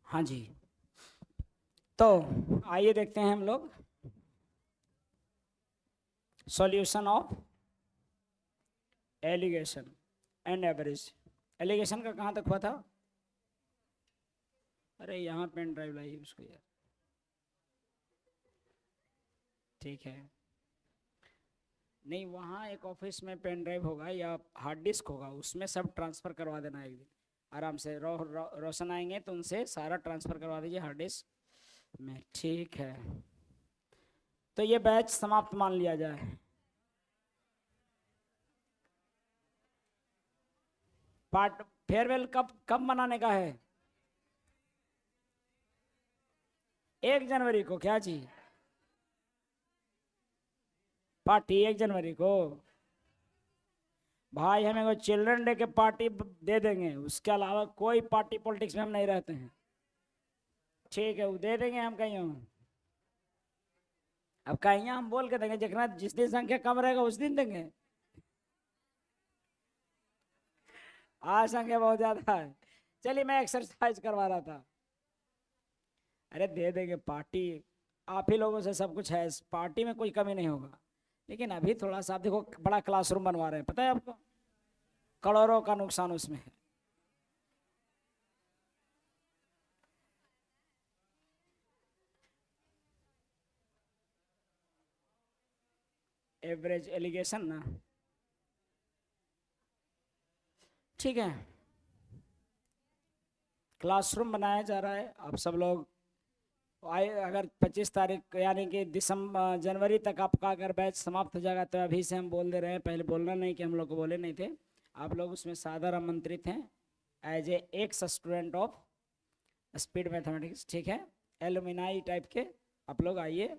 हाँ जी, तो आइए देखते हैं हम लोग solution of alligation and average. Alligation का कहाँ तक हुआ था? अरे यहाँ पेन ड्राइव लाई उसको यार। ठीक है, नहीं वहाँ एक ऑफिस में पेन ड्राइव होगा या हार्ड डिस्क होगा, उसमें सब ट्रांसफ़र करवा देना एक दिन आराम से। रोशन आएंगे तो उनसे सारा ट्रांसफ़र करवा दीजिए हार्ड डिस्क में। ठीक है, तो ये बैच समाप्त मान लिया जाए। पार्ट फेयरवेल कब कब मनाने का है? 1 जनवरी को। क्या चीज? पार्टी 1 जनवरी को? भाई हमें वो चिल्ड्रन डे के पार्टी दे देंगे, उसके अलावा कोई पार्टी पॉलिटिक्स में हम नहीं रहते हैं। ठीक है, वो दे देंगे हम कहीं। अब कहीं हम बोल के देंगे, जितना जिस दिन संख्या कम रहेगा उस दिन देंगे। आज संख्या बहुत ज्यादा है। चलिए, मैं एक्सरसाइज करवा रहा था। अरे दे देंगे पार्टी, आप ही लोगों से सब कुछ है, इस पार्टी में कोई कमी नहीं होगा। लेकिन अभी थोड़ा सा आप देखो, बड़ा क्लासरूम बनवा रहे हैं, पता है आपको? करोड़ों का नुकसान उसमें है। एवरेज एलिगेशन ना। ठीक है, क्लासरूम बनाया जा रहा है, आप सब लोग आए। अगर 25 तारीख यानी कि दिसंबर जनवरी तक आपका अगर बैच समाप्त हो जाएगा तो अभी से हम बोल दे रहे हैं, पहले बोलना नहीं कि हम लोग को बोले नहीं थे। आप लोग उसमें सादर आमंत्रित हैं as a ex student of speed mathematics. ठीक है, एलुमिनाई टाइप के आप लोग आइए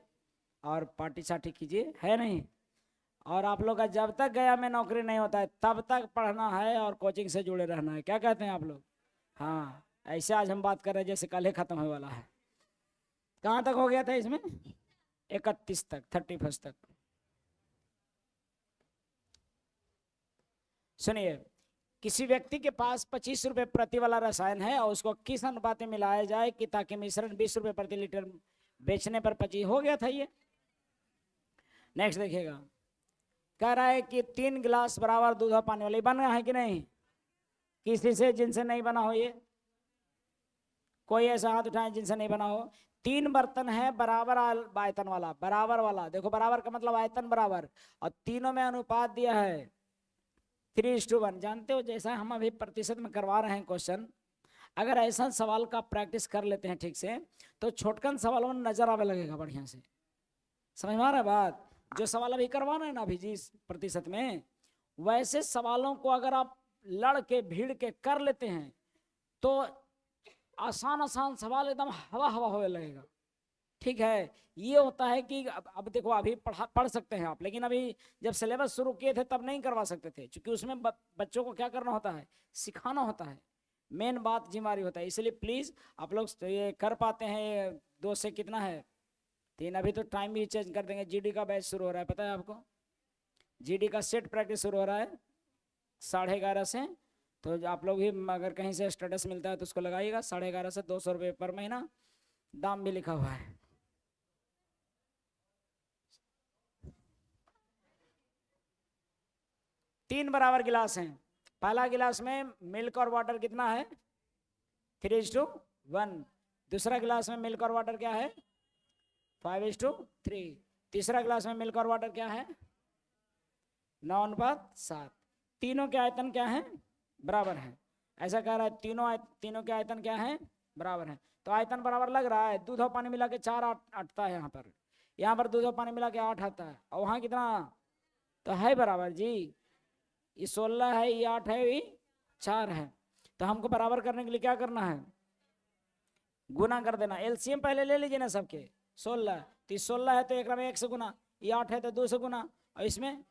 और पार्टी सार्टी कीजिए, है नहीं? और आप लोग का जब तक गया में नौकरी नहीं होता है तब तक पढ़ना है और कोचिंग से जुड़े रहना है। क्या कहते हैं आप लोग? हाँ, ऐसे आज हम बात कर रहे हैं जैसे कल ही खत्म होने वाला है। कहाँ तक हो गया था इसमें? 31 तक, 31 तक। सुनिए, किसी व्यक्ति के पास 25 रुपए प्रति वाला रसायन है और उसको किस अनुपात में मिलाया जाए कि ताकि मिश्रण 20 रुपए प्रति लीटर बेचने पर 25 हो गया था ये। नेक्स्ट देखिएगा, कह रहा है कि 3 गिलास बराबर दूध और पानी वाले बन रहा है कि नहीं? किसी से जिनसे नहीं बना हो ये? कोई ऐसा हाथ उठाए जिनसे नहीं बना हो। 3 बर्तन है बराबर आयतन वाला, बराबर वाला, देखो बराबर का मतलब आयतन बराबर, और तीनों में अनुपात दिया है 3:1। जानते हो, जैसा हम अभी प्रतिशत में करवा रहे हैं क्वेश्चन, अगर ऐसा सवाल का प्रैक्टिस कर लेते हैं ठीक से तो छोटकन सवालों में नजर आवे लगेगा बढ़िया से। समझ में आ रहा है बात? जो सवाल अभी करवा रहे हैं ना अभी जी प्रतिशत में, वैसे सवालों को अगर आप लड़ के भीड़ के कर लेते हैं तो आसान आसान सवाल एकदम हवा हवा होने लगेगा। ठीक है, ये होता है कि अब देखो, अभी पढ़ सकते हैं आप, लेकिन अभी जब सिलेबस शुरू किए थे तब नहीं करवा सकते थे, क्योंकि उसमें बच्चों को क्या करना होता है, सिखाना होता है, मेन बात जिम्मेदारी होता है। इसलिए प्लीज आप लोग तो ये कर पाते हैं। 2 से कितना है? 3। अभी तो टाइम भी चेंज कर देंगे, जीडी का बैच शुरू हो रहा है, पता है आपको? जीडी का सेट प्रैक्टिस शुरू हो रहा है 11:30 से। तो आप लोग भी अगर कहीं से स्टेटस मिलता है तो उसको लगाइएगा, 11:30 से 200 रुपये पर महीना, दाम भी लिखा हुआ है। 3 बराबर गिलास हैं। पहला गिलास में मिल्क और वाटर कितना है? 3:1। दूसरा गिलास में मिल्क और वाटर क्या है? 5:3। तीसरा गिलास में मिल्क और वाटर क्या है? 9:7। तीनों के आयतन क्या है? बराबर है। ऐसा कह रहा है तीनों के आयतन क्या है? बराबर है। तो आयतन बराबर लग रहा है। दूध और पानी मिला के 4 आता है यहाँ पर। यहाँ पर दूध और पानी मिला के 8 आता है, और वहाँ कितना? तो है बराबर जी। ये 16 है, ये 8 है, ये 4 है। तो हमको बराबर करने के लिए क्या करना है? गुना कर देना। एलसीएम पहले ले लीजिए ना सबके। 16, तो 16 है तो एक में 1 से गुना, ये 8 है तो 2 से गुना, और इसमें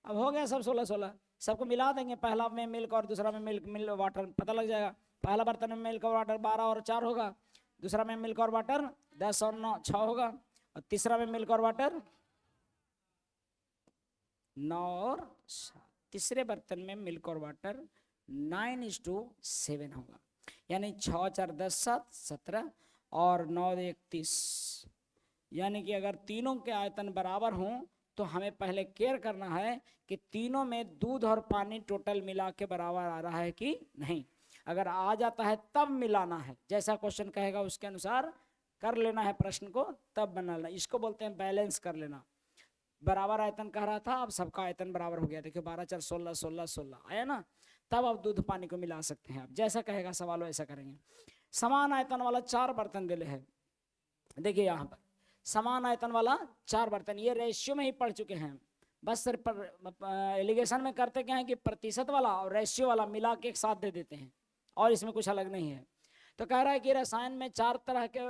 अब हो गया सब 16 16। सबको मिला देंगे, पहला में मिल्क और दूसरा में मिल्क वाटर, पता लग जाएगा। पहला बर्तन में मिल्क और वाटर 12 और 4 होगा, दूसरा में मिल्क और वाटर 10 और 9 6 होगा, और तीसरा में मिल्क और वाटर 9 और 7। तीसरे बर्तन में मिल्क और वाटर 9:7 होगा। यानी 6 4 10 7 17 और 9 1 30। यानी कि अगर तीनों के आयतन बराबर हों तो हमें पहले केयर करना है कि तीनों में दूध और पानी टोटल मिला के बराबर आ रहा है कि नहीं। अगर आ जाता है तब मिलाना है, जैसा क्वेश्चन कहेगा उसके अनुसार कर लेना है प्रश्न को, तब बनाना। इसको बोलते हैं बैलेंस कर लेना। बराबर आयतन कह रहा था, अब सबका आयतन बराबर हो गया। देखिए 12 4 16 16 16 आया ना, तब आप दूध पानी को मिला सकते हैं। आप जैसा कहेगा सवाल वैसा करेंगे। समान आयतन वाला 4 बर्तन दिले है। देखिए यहाँ पर समान आयतन वाला 4 बर्तन, ये रेशियो में ही पढ़ चुके हैं। बस सिर्फ एलिगेशन में करते क्या है कि प्रतिशत वाला और रेशियो वाला मिला के एक साथ दे देते हैं, और इसमें कुछ अलग नहीं है। तो कह रहा है कि रसायन में 4 तरह के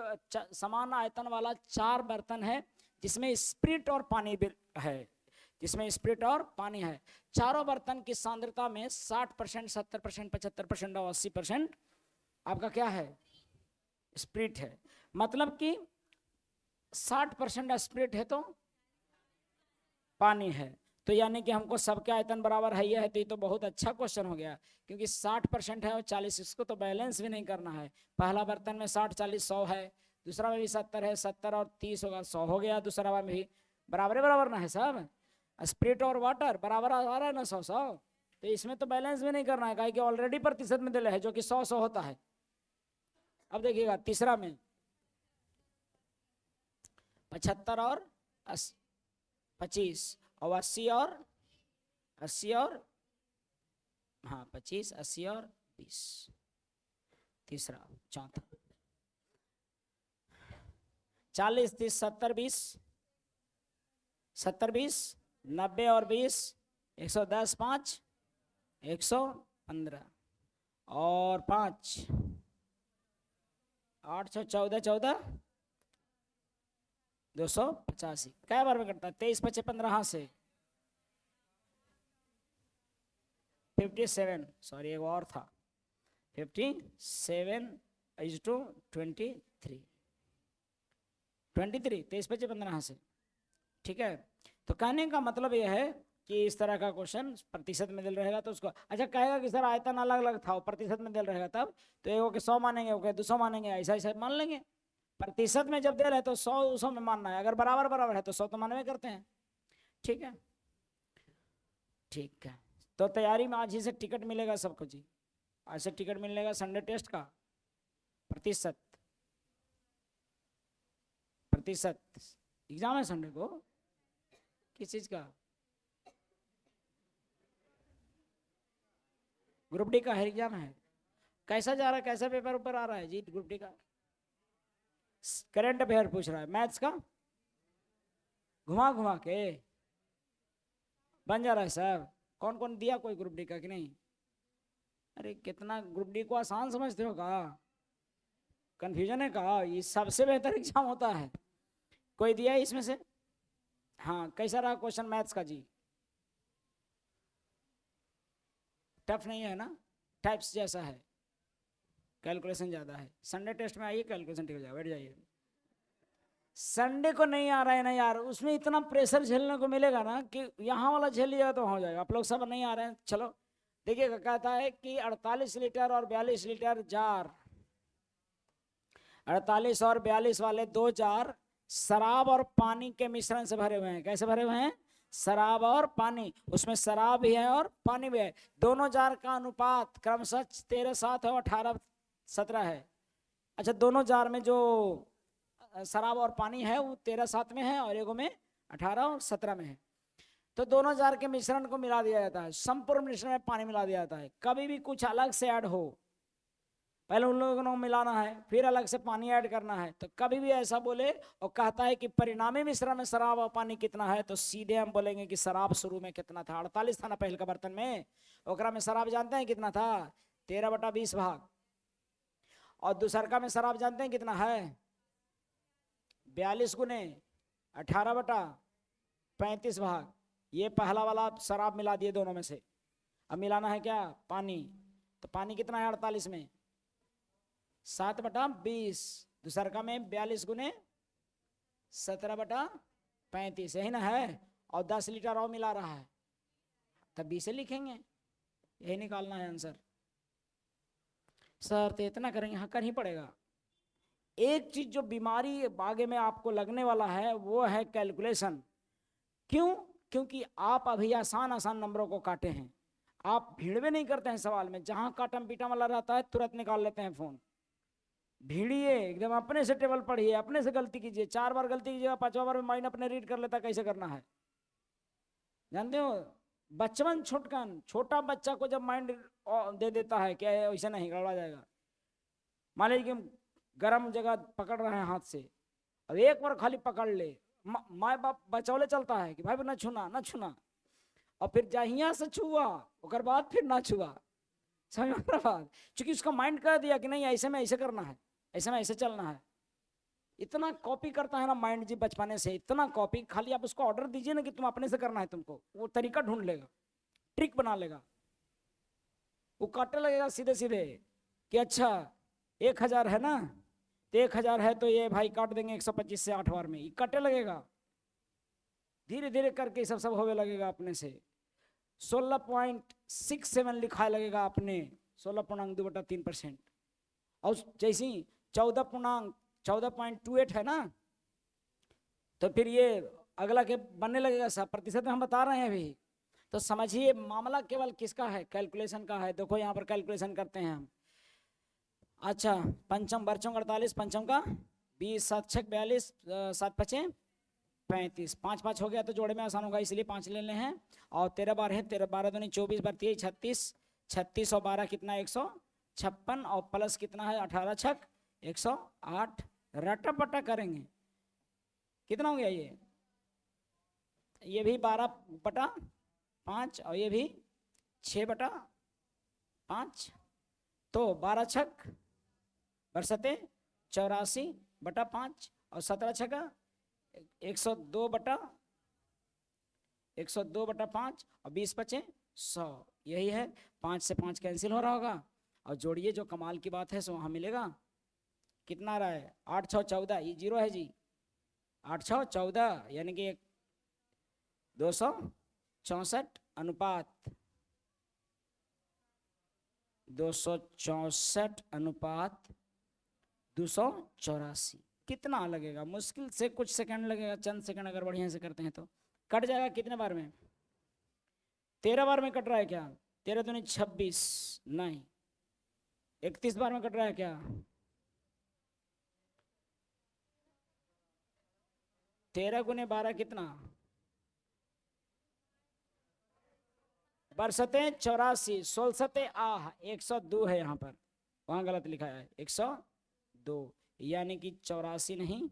समान आयतन वाला 4 बर्तन है, जिसमें स्पिरिट और पानी भी है, जिसमें स्पिरिट और पानी है। चारों बर्तन की सांद्रता में 60%, 70%, 75% और 80% आपका क्या है, स्पिरिट है। मतलब कि 60% स्पिरिट है तो पानी है। तो यानी कि हमको सबके आयतन बराबर है, ये है, तो ये तो बहुत अच्छा क्वेश्चन हो गया, क्योंकि 60% है और 40, इसको तो बैलेंस भी नहीं करना है। पहला बर्तन में 60 40 100 है, दूसरा में भी 70 है, 70 और 30 होगा 100 हो गया, दूसरा में भी बराबर बराबर ना है सब। स्पिरिट और वाटर बराबर आ रहा है ना 100 100, तो इसमें तो बैलेंस भी नहीं करना है, कि ऑलरेडी प्रतिशत में दिले है जो कि 100 100 होता है। अब देखिएगा तीसरा में 75 और 25 और 80 और 25 80 और 20। तीसरा चौथा 40 30 70 20 70 20 90 और 20 110 5 115 और 5 8 14 14 285। क्या बार में करता है? 23 25 15 से 57, सॉरी एक और था, 57 इज टू 23 23 25 15 से। ठीक है, तो कहने का मतलब यह है कि इस तरह का क्वेश्चन प्रतिशत में दिल रहेगा तो उसको अच्छा कहेगा कि सर आयतन अलग अलग था, प्रतिशत में दिल रहेगा तब तो एक 100 मानेंगे, ओके 200 मानेंगे, ऐसा ऐसा मान लेंगे। प्रतिशत में जब दे रहे तो 100 200 में मानना है, अगर बराबर बराबर है तो 100 तो मानवे करते हैं। ठीक है, ठीक है। तो तैयारी में आज ही से टिकट मिलेगा सबको जी, आज से टिकट मिलेगा संडे टेस्ट का। प्रतिशत प्रतिशत एग्जाम है संडे को, किस चीज का? ग्रुप डी का एग्जाम है। कैसा जा रहा है, कैसा पेपर ऊपर आ रहा है जी ग्रुप डी का? करंट अफेयर पूछ रहा है, मैथ्स का घुमा घुमा के बन जा रहा है साहब। कौन कौन दिया कोई ग्रुप डी का कि नहीं? अरे कितना ग्रुप डी को आसान समझते हो का? कंफ्यूजन है का? ये सबसे बेहतर एग्जाम होता है। कोई दिया है इसमें से? हाँ, कैसा रहा क्वेश्चन मैथ्स का जी? टफ नहीं है ना, टाइप्स जैसा है, कैलकुलेशन ज़्यादा है। संडे टेस्ट में आइए, कैलकुलेशन ठीक हो जाएगा, बैठ जाइए। संडे को नहीं आ रहा है ना यार, उसमें इतना प्रेशर झेलने को मिलेगा ना कि यहाँ वाला झेल लिया तो हो जाएगा। आप लोग सब नहीं आ रहे हैं, चलो देखिएगा। कहता है कि 48 लीटर और 42 लीटर जार, 48 और 42 वाले 2 जार शराब और पानी के मिश्रण से भरे हुए हैं। कैसे भरे हुए हैं? शराब और पानी, उसमें शराब भी है और पानी भी है। दोनों जार का अनुपात क्रमशः 13 7 है और 18 17 है। अच्छा, दोनों जार में जो शराब और पानी है वो 13 7 में है और एगो में 18 और 17 में है। तो दोनों जार के मिश्रण को मिला दिया जाता है, संपूर्ण मिश्रण में पानी मिला दिया जाता है। कभी भी कुछ अलग से ऐड हो, पहले उन लोगों को मिलाना है, फिर अलग से पानी ऐड करना है। तो कभी भी ऐसा बोले और कहता है कि परिणामी मिश्रण में शराब और पानी कितना है, तो सीधे हम बोलेंगे कि शराब शुरू में कितना था, 48 था ना पहले का बर्तन में, ओकरा में शराब जानते हैं कितना था? 13/20 भाग। और दूसरका में शराब जानते हैं कितना है? 42 गुने 18/35 भाग। ये पहला वाला शराब मिला दिए दोनों में से। अब मिलाना है क्या? पानी। तो पानी कितना है 48 में? 7/20। दूसरका में 42 गुने 17/35, यही ना है। और 10 लीटर और मिला रहा है, तब 20 लिखेंगे, यही निकालना है आंसर। सर तो इतना करेंगे, हाँ कर ही पड़ेगा। एक चीज जो बीमारी आगे में आपको लगने वाला है वो है कैलकुलेशन। क्यों? क्योंकि आप अभी आसान आसान नंबरों को काटे हैं, आप भीड़ में नहीं करते हैं सवाल में, जहां काटम पीटम वाला रहता है तुरंत निकाल लेते हैं फोन। भीड़िए एकदम अपने से टेबल पढ़िए, अपने से गलती कीजिए, 4 बार गलती कीजिएगा, 5वां बार में माइंड अपने रीड कर लेता कैसे करना है। जानते हो, बचपन छुटकन छोटा बच्चा को जब माइंड दे देता है कि ऐसे नहीं गड़बड़ा जाएगा, मान लीजिए कि गर्म जगह पकड़ रहे हैं हाथ से, अब एक बार खाली पकड़ ले, माँ बाप बचौले चलता है कि भाई ना छूना ना छूना, और फिर जहिया से छुआ उसके बाद फिर ना छुआ, समझ में बात। क्योंकि उसका माइंड कह दिया कि नहीं ऐसे में ऐसे करना है, ऐसे में ऐसे चलना है। इतना कॉपी करता है ना माइंड जी बचपने से, इतना कॉपी, खाली आप उसको ऑर्डर दीजिए ना कि तुम अपने से करना है तुमको, वो तरीका ढूंढ लेगा, ट्रिक बना लेगा, वो काटने लगेगा सीधे सीधे कि अच्छा 1000 है ना, तो 1000 है तो ये भाई काट देंगे 125 से 8 बार में, ये काटने लगेगा। धीरे धीरे करके सब सब होने लगेगा अपने से। 16.67 लिखा लगेगा अपने, 16.2/3%। और जैसे 14.28 है ना, तो फिर ये अगला के बनने लगेगा, सब प्रतिशत में हम बता रहे हैं अभी। तो समझिए मामला केवल किसका है, कैलकुलेशन का है। देखो यहाँ पर कैलकुलेशन करते हैं हम। अच्छा, पंचम बरचम 48, पंचम का 20, 7 छक 42, 7 पचे 35, 5 5 हो गया तो जोड़े में आसान होगा इसलिए 5 ले लें हैं। और 13 बार है, 13 12 दूनी 24 बार 23 36, 36 और 12 कितना 156, और प्लस कितना है 18 छक 108। रटा पटा करेंगे कितना हो गया, ये भी 12/5 और ये भी 6/5, तो 12 छक बरसते 84/5 और 17 छका 102/5 और 20 पचे 100। यही है, 5 से 5 कैंसिल हो रहा होगा। और जोड़िए, जो कमाल की बात है सो वहाँ मिलेगा। कितना आ रहा है 8 6 14, ये 0 है जी, 8 6 14 यानी कि 264 अनुपात 284। कितना लगेगा, मुश्किल से कुछ सेकंड लगेगा, चंद सेकंड, अगर बढ़िया से करते हैं तो कट जाएगा। कितने बार में, 13 बार में कट रहा है क्या, 13 दूनी 26, नहीं 31 बार में कट रहा है क्या, 13 गुने 12 कितना, बरसते 84, 16 आह 102 है यहाँ पर, वहां गलत लिखा है 102, यानी कि 84 नहीं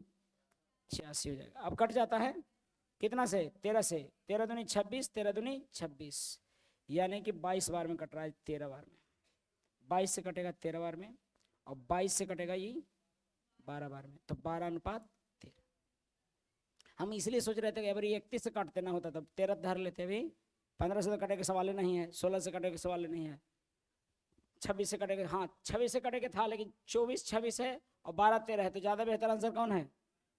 86 हो जाएगा। अब कट जाता है कितना से, 13 से, 13 दूनी 26, 13 दूनी 26, यानी कि 22 बार में कट रहा है, 13 बार में, 22 से कटेगा 13 बार में, और 22 से कटेगा ये 12 बार में, तो 12:13। हम इसलिए सोच रहे थे कि अगर ये 31 से काटते ना होता तब 13 धर लेते, अभी 15 से तो कटे के सवाल नहीं है, 16 से कटे के सवाल नहीं है, 26 से कटेगा, हाँ 26 से कटे के था, लेकिन 24 26 है और 12 13 है, तो ज्यादा बेहतर आंसर कौन है,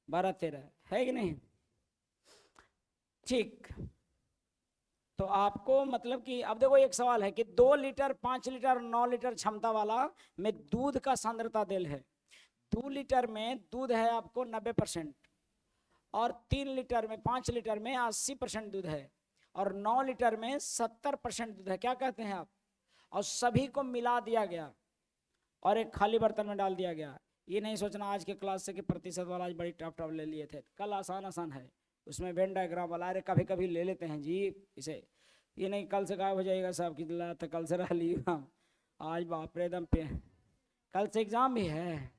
12 13 है कि नहीं। ठीक, तो आपको मतलब कि अब देखो एक सवाल है कि 2 लीटर 5 लीटर 9 लीटर क्षमता वाला में दूध का सांद्रता देल है। 2 लीटर में दूध है आपको 90%, और 3 लीटर में 5 लीटर में 80% दूध है, और 9 लीटर में 70% दूध है। क्या कहते हैं आप, और सभी को मिला दिया गया और एक खाली बर्तन में डाल दिया गया। ये नहीं सोचना आज के क्लास से कि प्रतिशत वाला आज बड़ी टफ टफ ले लिए थे, कल आसान आसान है, उसमें वेन डायग्राम वाला, अरे कभी कभी ले लेते हैं जी इसे, ये नहीं कल से गायब हो जाएगा साहब की तो कल से रह लिएगा, आज बाप रे दम पे, कल से एग्जाम भी है।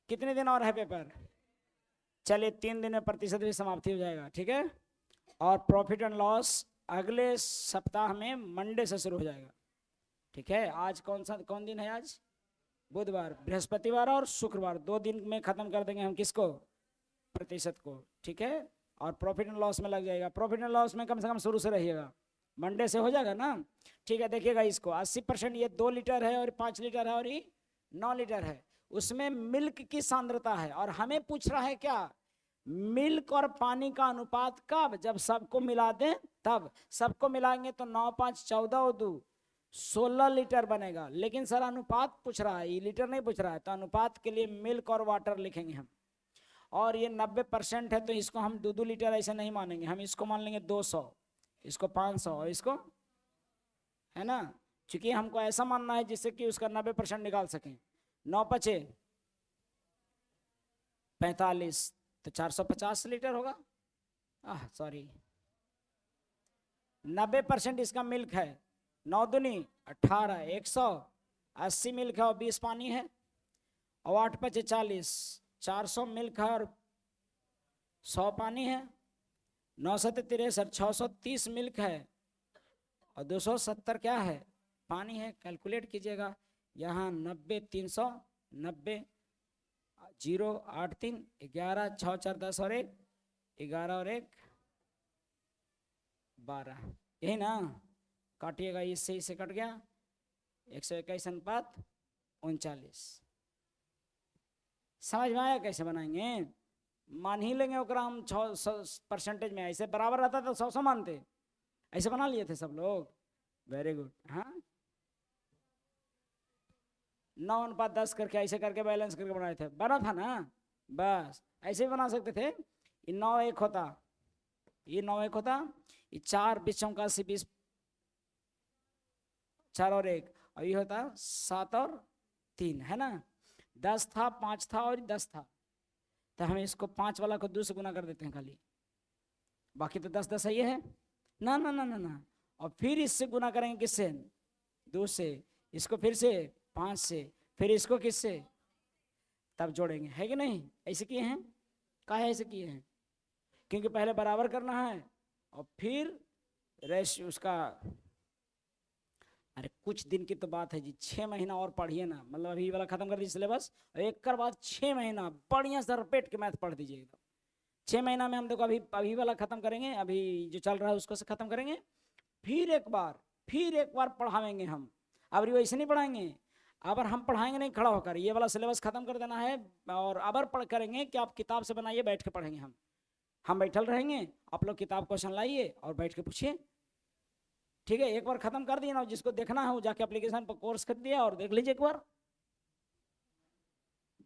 कितने दिन और है पेपर, चलिए 3 दिन में प्रतिशत भी समाप्ति हो जाएगा, ठीक है। और प्रॉफिट एंड लॉस अगले सप्ताह में मंडे से शुरू हो जाएगा, ठीक है। आज कौन दिन है, आज बुधवार, बृहस्पतिवार और शुक्रवार, 2 दिन में खत्म कर देंगे हम किसको, प्रतिशत को, ठीक है। और प्रॉफिट एंड लॉस में लग जाएगा, प्रॉफिट एंड लॉस में कम से कम शुरू से रहिएगा, मंडे से हो जाएगा ना, ठीक है। देखिएगा इसको 80%, ये 2 लीटर है और 5 लीटर है और ये 9 लीटर है, उसमें मिल्क की सांद्रता है, और हमें पूछ रहा है क्या, मिल्क और पानी का अनुपात कब, जब सबको मिला दें तब, सबको मिलाएंगे तो 9 5 14 और 2 16 लीटर बनेगा। लेकिन सर अनुपात पूछ रहा है, ये लीटर नहीं पूछ रहा है, तो अनुपात के लिए मिल्क और वाटर लिखेंगे हम। और ये 90% है तो इसको हम 2-2 लीटर ऐसे नहीं मानेंगे, हम इसको मान लेंगे 200, इसको 500 और इसको, है ना, क्योंकि हमको ऐसा मानना है जिससे कि उसका 90% निकाल सकें। 9 पचे 45, तो 450 लीटर होगा। सॉरी, 90% इसका मिल्क है, 9 दूनी 18, 180 मिल्क है और 20 पानी है, और 8 पचे 40, 400 मिल्क है और 100 पानी है, 9 सत्ते 63, 630 मिल्क है और 270 क्या है, पानी है। कैलकुलेट कीजिएगा, यहाँ 90, 390, 0, 8, 3, 11, 6, 4, 10 और 1, 11 और 1, 12, यही ना। काटिएगा, इससे कट गया, 121 अनुपात 39। समझ में आया कैसे बनाएंगे? मान ही लेंगे ओकरा हम 6% में, ऐसे बराबर रहता तो 100 मानते, ऐसे बना लिए थे सब लोग। Very good. हाँ, 9 अनुपात 10 करके ऐसे करके बैलेंस करके बनाए थे, बना था ना, बस ऐसे ही बना सकते थे। ये 9 1 होता, ये 9 1 होता, ये 4 20 84 20, 4 और 1, और ये होता 7 और 3, है ना। 10 था, 5 था और 10 था, तो हम इसको 5 वाला को 2 से गुना कर देते हैं खाली, बाकी तो 10 10 ये है ना ना ना ना ना। और फिर इससे गुना करेंगे किससे, 2 से, इसको फिर से 5 से, फिर इसको किससे, तब जोड़ेंगे, है कि नहीं? ऐसे किए हैं, काहे ऐसे किए हैं? क्योंकि पहले बराबर करना है और फिर रेश उसका। अरे कुछ दिन की तो बात है जी, 6 महीना और पढ़िए ना, मतलब अभी वाला खत्म कर दीजिए सिलेबस, एक कर बाद 6 महीना बढ़िया से रपेट के मैथ पढ़ दीजिए एकदम। 6 महीना में हम देखो अभी वाला खत्म करेंगे, अभी जो चल रहा है उसको से खत्म करेंगे, फिर एक बार पढ़ाएंगे हम। अब वैसे नहीं पढ़ाएंगे, अबर हम पढ़ाएंगे नहीं खड़ा होकर, ये वाला सिलेबस खत्म कर देना है, और अबर पढ़ करेंगे कि आप किताब से बनाइए, बैठ के पढ़ेंगे हम बैठल रहेंगे, आप लोग किताब क्वेश्चन लाइए और बैठ के पूछिए, ठीक है। एक बार खत्म कर दिए ना, जिसको देखना है वो जाके एप्लीकेशन पर कोर्स कर दिया और देख लीजिए एक बार।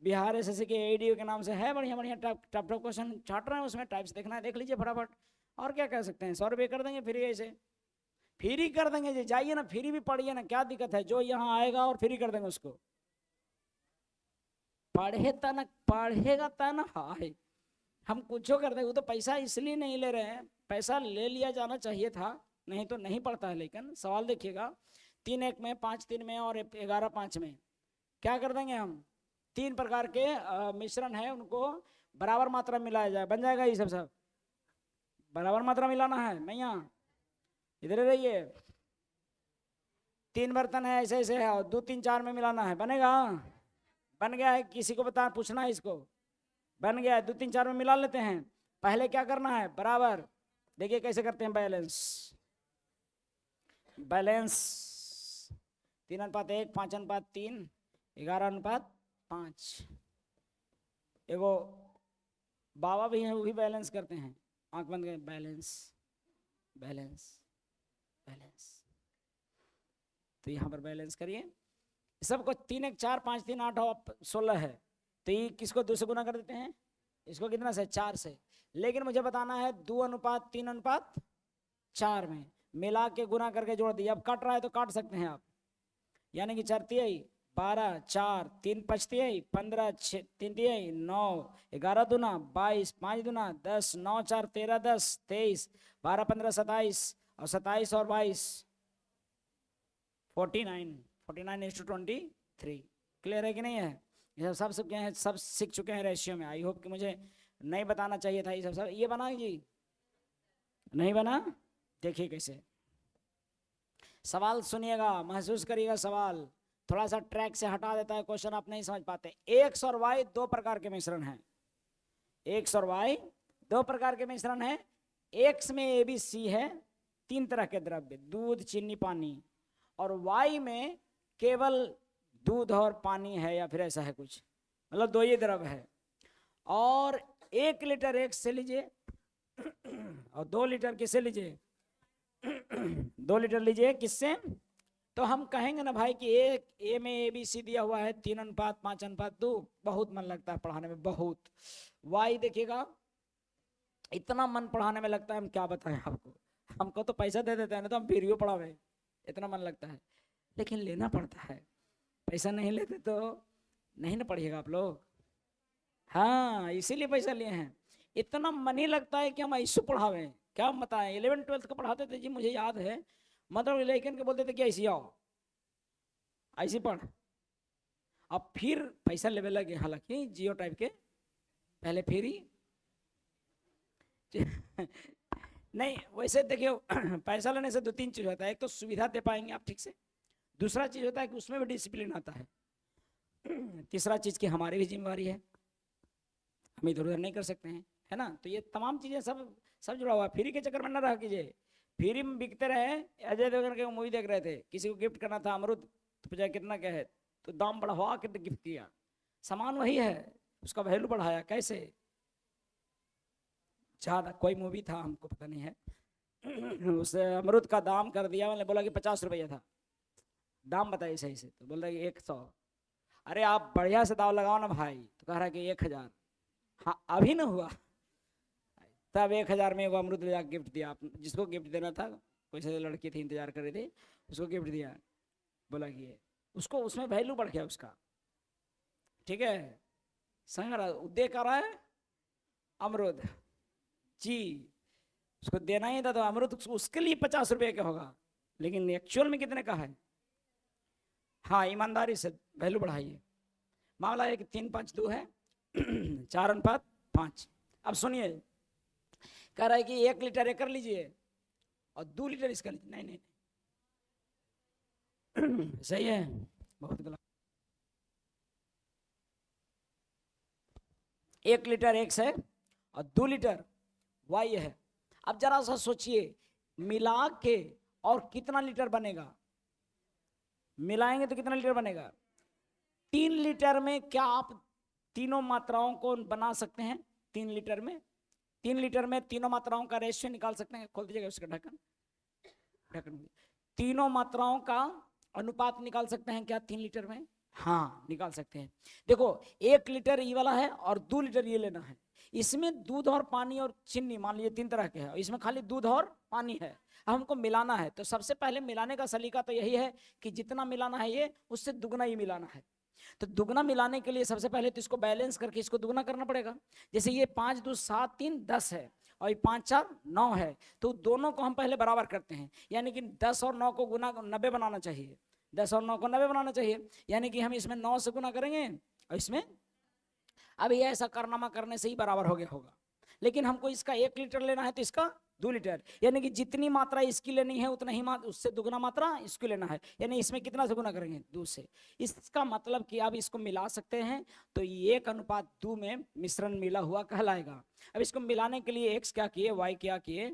बिहार एसएससी के एडीओ के नाम से है, बढ़िया बढ़िया टॉप क्वेश्चन छाट रहे हैं उसमें, टाइप्स देखना है देख लीजिए फटाफट। और क्या कह सकते हैं, 100 रुपये कर देंगे फ्री, ऐसे फ्री कर देंगे जी, जाइए ना फ्री भी पढ़िए ना, क्या दिक्कत है, जो यहाँ आएगा और फ्री कर देंगे उसको, पढ़े तना पढ़ेगा तना हाय, हम कुछ कर देंगे। वो तो पैसा इसलिए नहीं ले रहे हैं, पैसा ले लिया जाना चाहिए था, नहीं तो नहीं पड़ता है। लेकिन सवाल देखिएगा, 3 1 में, 5 3 में और 11 5 में क्या कर देंगे हम, 3 प्रकार के मिश्रण है, उनको बराबर मात्रा मिलाया जाए, बन जाएगा ये सब बराबर मात्रा मिलाना है। मैया इधर रहिए, 3 बर्तन है ऐसे ऐसे है और 2 3 4 में मिलाना है, बनेगा? बन गया है, किसी को बता पूछना है इसको, बन गया है, 2 3 4 में मिला लेते हैं। पहले क्या करना है, बराबर, देखिए कैसे करते हैं बैलेंस, 3 अनुपात 1, 5 अनुपात 3, 11 अनुपात 5। एगो बाबा भी हैं, वो भी बैलेंस करते हैं, आंख बंद कर, बैलेंस बैलेंस बैलेंस, तो यहाँ पर बैलेंस करिए सबको। 3 1 4 5 3 8 और 16 है, तो ये किसको 2 से गुना कर देते हैं, इसको कितना से, 4 से। लेकिन मुझे बताना है 2 अनुपात 3 अनुपात 4 में मिला के गुना करके जोड़ दिए। अब कट रहा है तो काट सकते हैं आप, यानी कि 4 तिहाई 12, 4 3 5 तिहाई 15, 6 3 तिहाई 9, 11 दूना 22, 5 दूना 10, 9 4 13 10 23, 12 15 27 और 27 और 22 49/23। क्लियर है कि नहीं है? ये सब चुके हैं, सब सीख चुके हैं रेशियो में। आई होप कि मुझे नहीं बताना चाहिए था ये सब। ये बना जी, नहीं बना? देखिए कैसे, सवाल सुनिएगा, महसूस करिएगा, सवाल थोड़ा सा ट्रैक से हटा देता है क्वेश्चन, आप नहीं समझ पाते। एक्स और वाई 2 प्रकार के मिश्रण हैं, एक्स और वाई 2 प्रकार के मिश्रण है। एक्स में ए बी सी है, 3 तरह के द्रव्य, दूध चीनी पानी, और वाई में केवल दूध और पानी है, या फिर ऐसा है कुछ, मतलब 2 ही द्रव्य है। और 1 लीटर एक्स से लीजिए और 2 लीटर किससे लीजिए 2 लीटर लीजिए किससे, तो हम कहेंगे ना भाई कि एक ए में ए बी सी दिया हुआ है 3:5:2, बहुत मन लगता है पढ़ाने में, बहुत। वाई देखिएगा, इतना मन पढ़ाने में लगता है, हम क्या बताएं आपको। हमको तो पैसा दे देते हैं ना, तो हम फिर भी पढ़ावे, इतना मन लगता है, लेकिन लेना पड़ता है। पैसा नहीं लेते तो नहीं ना पढ़िएगा आप लोग। हाँ, इसीलिए पैसा लिए हैं। इतना मन ही लगता है कि हम ऐसे पढ़ावे, क्या हम बताएं। 11th-12th का पढ़ाते थे जी, मुझे याद है, मतलब लेकिन के बोलते थे कि ऐसी आओ, ऐसी पढ़। अब फिर पैसा लेने लगे, हालांकि जियो टाइप के, पहले फिर ही नहीं वैसे देखिए पैसा लेने से 2-3 चीज होता है। एक तो सुविधा दे पाएंगे आप ठीक से, दूसरा चीज होता है कि उसमें भी डिसिप्लिन आता है, तीसरा चीज की हमारी भी जिम्मेवारी है, हम इधर उधर नहीं कर सकते हैं, है ना। तो ये तमाम चीजें सब जुड़ा हुआ है। फ्री के चक्कर में ना रह कीजिए, फ्री में बिकते रहे। अजय देवगन के मूवी देख रहे थे, किसी को गिफ्ट करना था अमरूद, तो पूछा कितना क्या है, तो दाम बढ़वा के गिफ्ट किया। सामान वही है, उसका वैल्यू बढ़ाया, कैसे ज्यादा। कोई मूवी था, हमको पता नहीं है, उस अमरूद का दाम कर दिया, मैंने बोला कि 50 रुपया था, दाम बताइए सही से, तो बोल रहा है 100। अरे आप बढ़िया से दाव लगाओ ना भाई, तो कह रहा है कि 1000। हाँ अभी ना हुआ, तब 1000 में वो अमरूद ले जाकर गिफ्ट दिया। जिसको गिफ्ट देना था, कोई से लड़की थी इंतजार कर रही थी, उसको गिफ्ट दिया, बोला कि ये उसको, उसमें वैल्यू बढ़ गया उसका, ठीक है। संग दे कर रहा है अमरूद जी, उसको देना ही था, तो अमरूद उसके लिए 50 रुपये का होगा, लेकिन एक्चुअल में कितने का है। हाँ, ईमानदारी से वैल्यू बढ़ाइए। मामला है कि 3:5:2 है 4:5। अब सुनिए, कह रहा है कि 1 लीटर कर लीजिए और 2 लीटर इसका लीजिए। नहीं नहीं, सही है, बहुत गलत। 1 लीटर एक्स है और 2 लीटर वाई है। अब जरा सा सोचिए, मिला के और कितना लीटर बनेगा, मिलाएंगे तो कितना लीटर बनेगा। 3 लीटर में क्या आप तीनों मात्राओं को बना सकते हैं। 3 लीटर में, 3 लीटर में तीनों मात्राओं का रेशियो निकाल सकते हैं। खोल दीजिएगा उसका ढक्कन, ढक्कन। तीनों मात्राओं का अनुपात निकाल सकते हैं क्या 3 लीटर में। हाँ निकाल सकते हैं। देखो 1 लीटर ये वाला है और 2 लीटर ये लेना है। इसमें दूध और पानी और चीनी, मान लीजिए 3 तरह के हैं, इसमें खाली दूध और पानी है। हमको मिलाना है, तो सबसे पहले मिलाने का सलीका तो यही है कि जितना मिलाना है ये, उससे दुगना ही मिलाना है। तो दुगना मिलाने के लिए सबसे पहले तो इसको बैलेंस करके इसको दुगना करना पड़ेगा। जैसे ये 5 2 7 3 10 है और ये 5 4 9 है, तो दोनों को हम पहले बराबर करते हैं, यानी कि 10 और 9 को गुना 90 बनाना चाहिए। 10 और 9 को 90 बनाना चाहिए, यानी कि हम इसमें 9 से गुना करेंगे और इसमें, अब ये ऐसा कारनामा करने से ही बराबर हो गया होगा। लेकिन हमको इसका 1 लीटर लेना है तो इसका 2 लीटर, यानी कि जितनी मात्रा इसकी लेनी है उतना ही उससे दुगना मात्रा इसकी लेना है, यानी इसमें कितना से गुना करेंगे 2 से। इसका मतलब कि आप इसको मिला सकते हैं, तो 1:2 में मिश्रण मिला हुआ कहलाएगा। अब इसको मिलाने के लिए एक्स क्या किए, वाई क्या किए,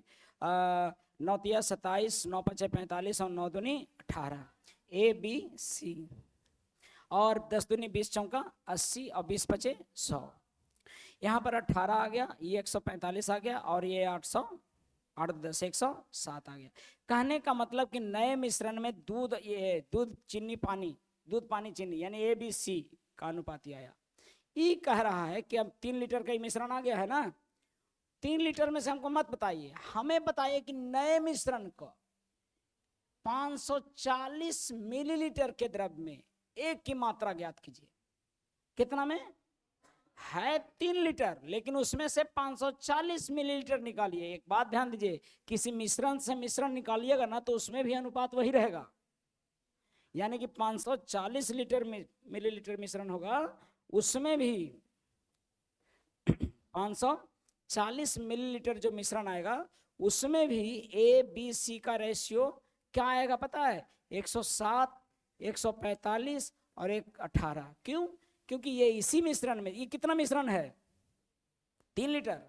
9 तिया 27, 9 5 45 और 9 दूनी 18, ए बी सी, और 10 दूनी 20 चौका 80 और 20 5 100। यहाँ पर 18 आ गया, ये 145 आ गया और ये 800, 8 10 107 आ गया। कहने का मतलब कि नए मिश्रण में दूध, ये दूध चीनी पानी, दूध पानी चीनी, यानी ए बी सी का अनुपात आया। ये कह रहा है कि अब 3 लीटर का मिश्रण आ गया है ना, 3 लीटर में से हमको मत बताइए, हमें बताइए कि नए मिश्रण को 540 मिलीलीटर के द्रव्य में एक की मात्रा ज्ञात कीजिए। कितना में है 3 लीटर, लेकिन उसमें से 540 मिलीलीटर निकालिए। एक बात ध्यान दीजिए, किसी मिश्रण से मिश्रण निकालिएगा ना तो उसमें भी अनुपात वही रहेगा, यानी कि 540 लीटर मिलीलीटर मिश्रण होगा, उसमें भी 540 मिलीलीटर जो मिश्रण आएगा उसमें भी ए बी सी का रेशियो क्या आएगा पता है, 107, 145 और 18। क्यों? क्योंकि ये इसी मिश्रण में, ये कितना मिश्रण है 3 लीटर,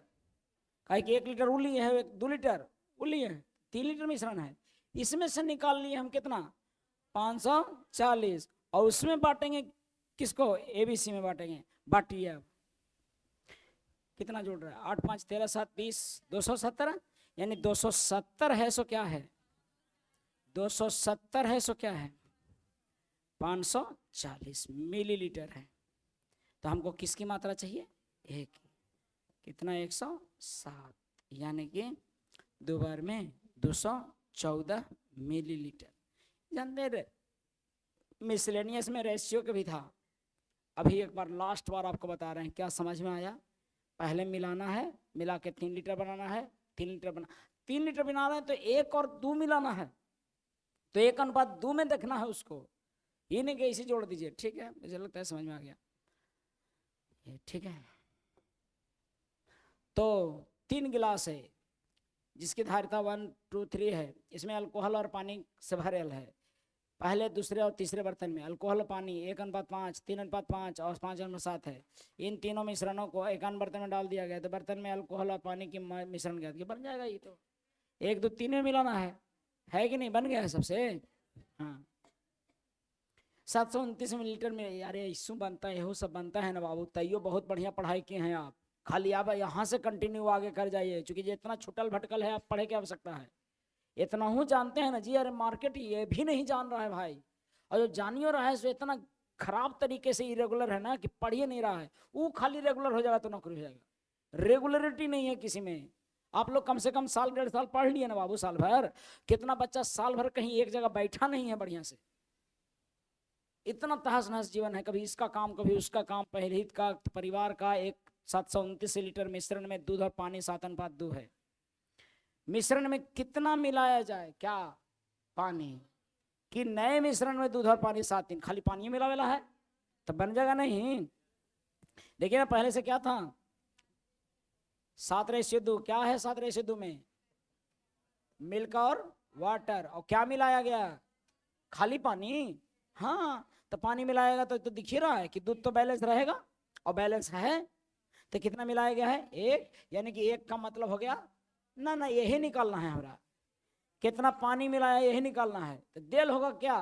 काहे कि 1 लीटर वो लिए है, 2 लीटर वो लिए है, 3 लीटर मिश्रण है। इसमें से निकाल लिए हम कितना 540, और उसमें बांटेंगे किसको, एबीसी में बांटेंगे। बांटिए, अब कितना जोड़ रहा है, 8 5 13 7 20, 270, यानी 270 है सो क्या है, 270 है सो क्या है 540 मिलीलीटर है। तो हमको किसकी मात्रा चाहिए? एक की। कितना? 107, यानी कि 2 बार में 214 मिलीलीटर। जानते हैं मिसलेनियस में रेशियो का भी था, अभी एक बार लास्ट बार आपको बता रहे हैं। क्या समझ में आया? पहले मिलाना है, मिला के 3 लीटर बनाना है। 3 लीटर बना रहे हैं तो 1 और 2 मिलाना है, तो 1:2 में देखना है उसको, ये नहीं कि इसे जोड़ दीजिए। ठीक है, मुझे लगता है समझ में आ गया ये। ठीक है, तो 3 गिलास है जिसकी धारिता 1, 2, 3 है। इसमें अल्कोहल और पानी से भरेल है। पहले, दूसरे और तीसरे बर्तन में अल्कोहल पानी 1:5, 3:5 और 5:7 है। इन तीनों मिश्रणों को एक बर्तन में डाल दिया गया, तो बर्तन में अल्कोहल और पानी की मिश्रण गया बन जाएगा। ये तो 1, 2, 3 में मिलाना है कि नहीं? बन गया है सबसे। हाँ, 729 मिलीलीटर में। यार इसु बनता है, यहो सब बनता है ना बाबू। तैयो बहुत बढ़िया पढ़ाई किए हैं आप, खाली आप यहाँ से कंटिन्यू आगे कर जाइए, क्योंकि जितना छुटल भटकल है आप पढ़े की आवश्यकता है। इतना हूँ जानते हैं ना जी। अरे मार्केट ये भी नहीं जान रहा है भाई, और जो जानियो रहा है सो इतना खराब तरीके से इरेगुलर है ना कि पढ़ ही नहीं रहा है। वो खाली रेगुलर हो जाएगा तो नौकरी हो जाएगा। रेगुलरिटी नहीं है किसी में। आप लोग कम से कम साल, 1.5 साल पढ़ लिए ना बाबू, साल भर। कितना बच्चा साल भर कहीं एक जगह बैठा नहीं है बढ़िया से। इतना तहस नहस जीवन है, कभी इसका काम कभी उसका काम, पहले हित का, परिवार का। एक 729 लीटर मिश्रण में दूध और पानी 7:2 है। मिश्रण में कितना मिलाया जाए? क्या पानी? कि नए मिश्रण में दूध और पानी 7:3, खाली पानी मिला वाला है तो बन जाएगा नहीं। देखिए ना, पहले से क्या था? 7:2। क्या है 7:2 में? मिल्क और वाटर। और क्या मिलाया गया? खाली पानी। हाँ, तो पानी मिलाएगा तो दिख ही रहा है कि दूध तो बैलेंस रहेगा, और बैलेंस है। तो कितना मिलाया गया है? 1, यानी कि 1 का मतलब हो गया ना, यही निकालना है हमारा। कितना पानी मिलाया यही निकालना है। तो डेल होगा क्या?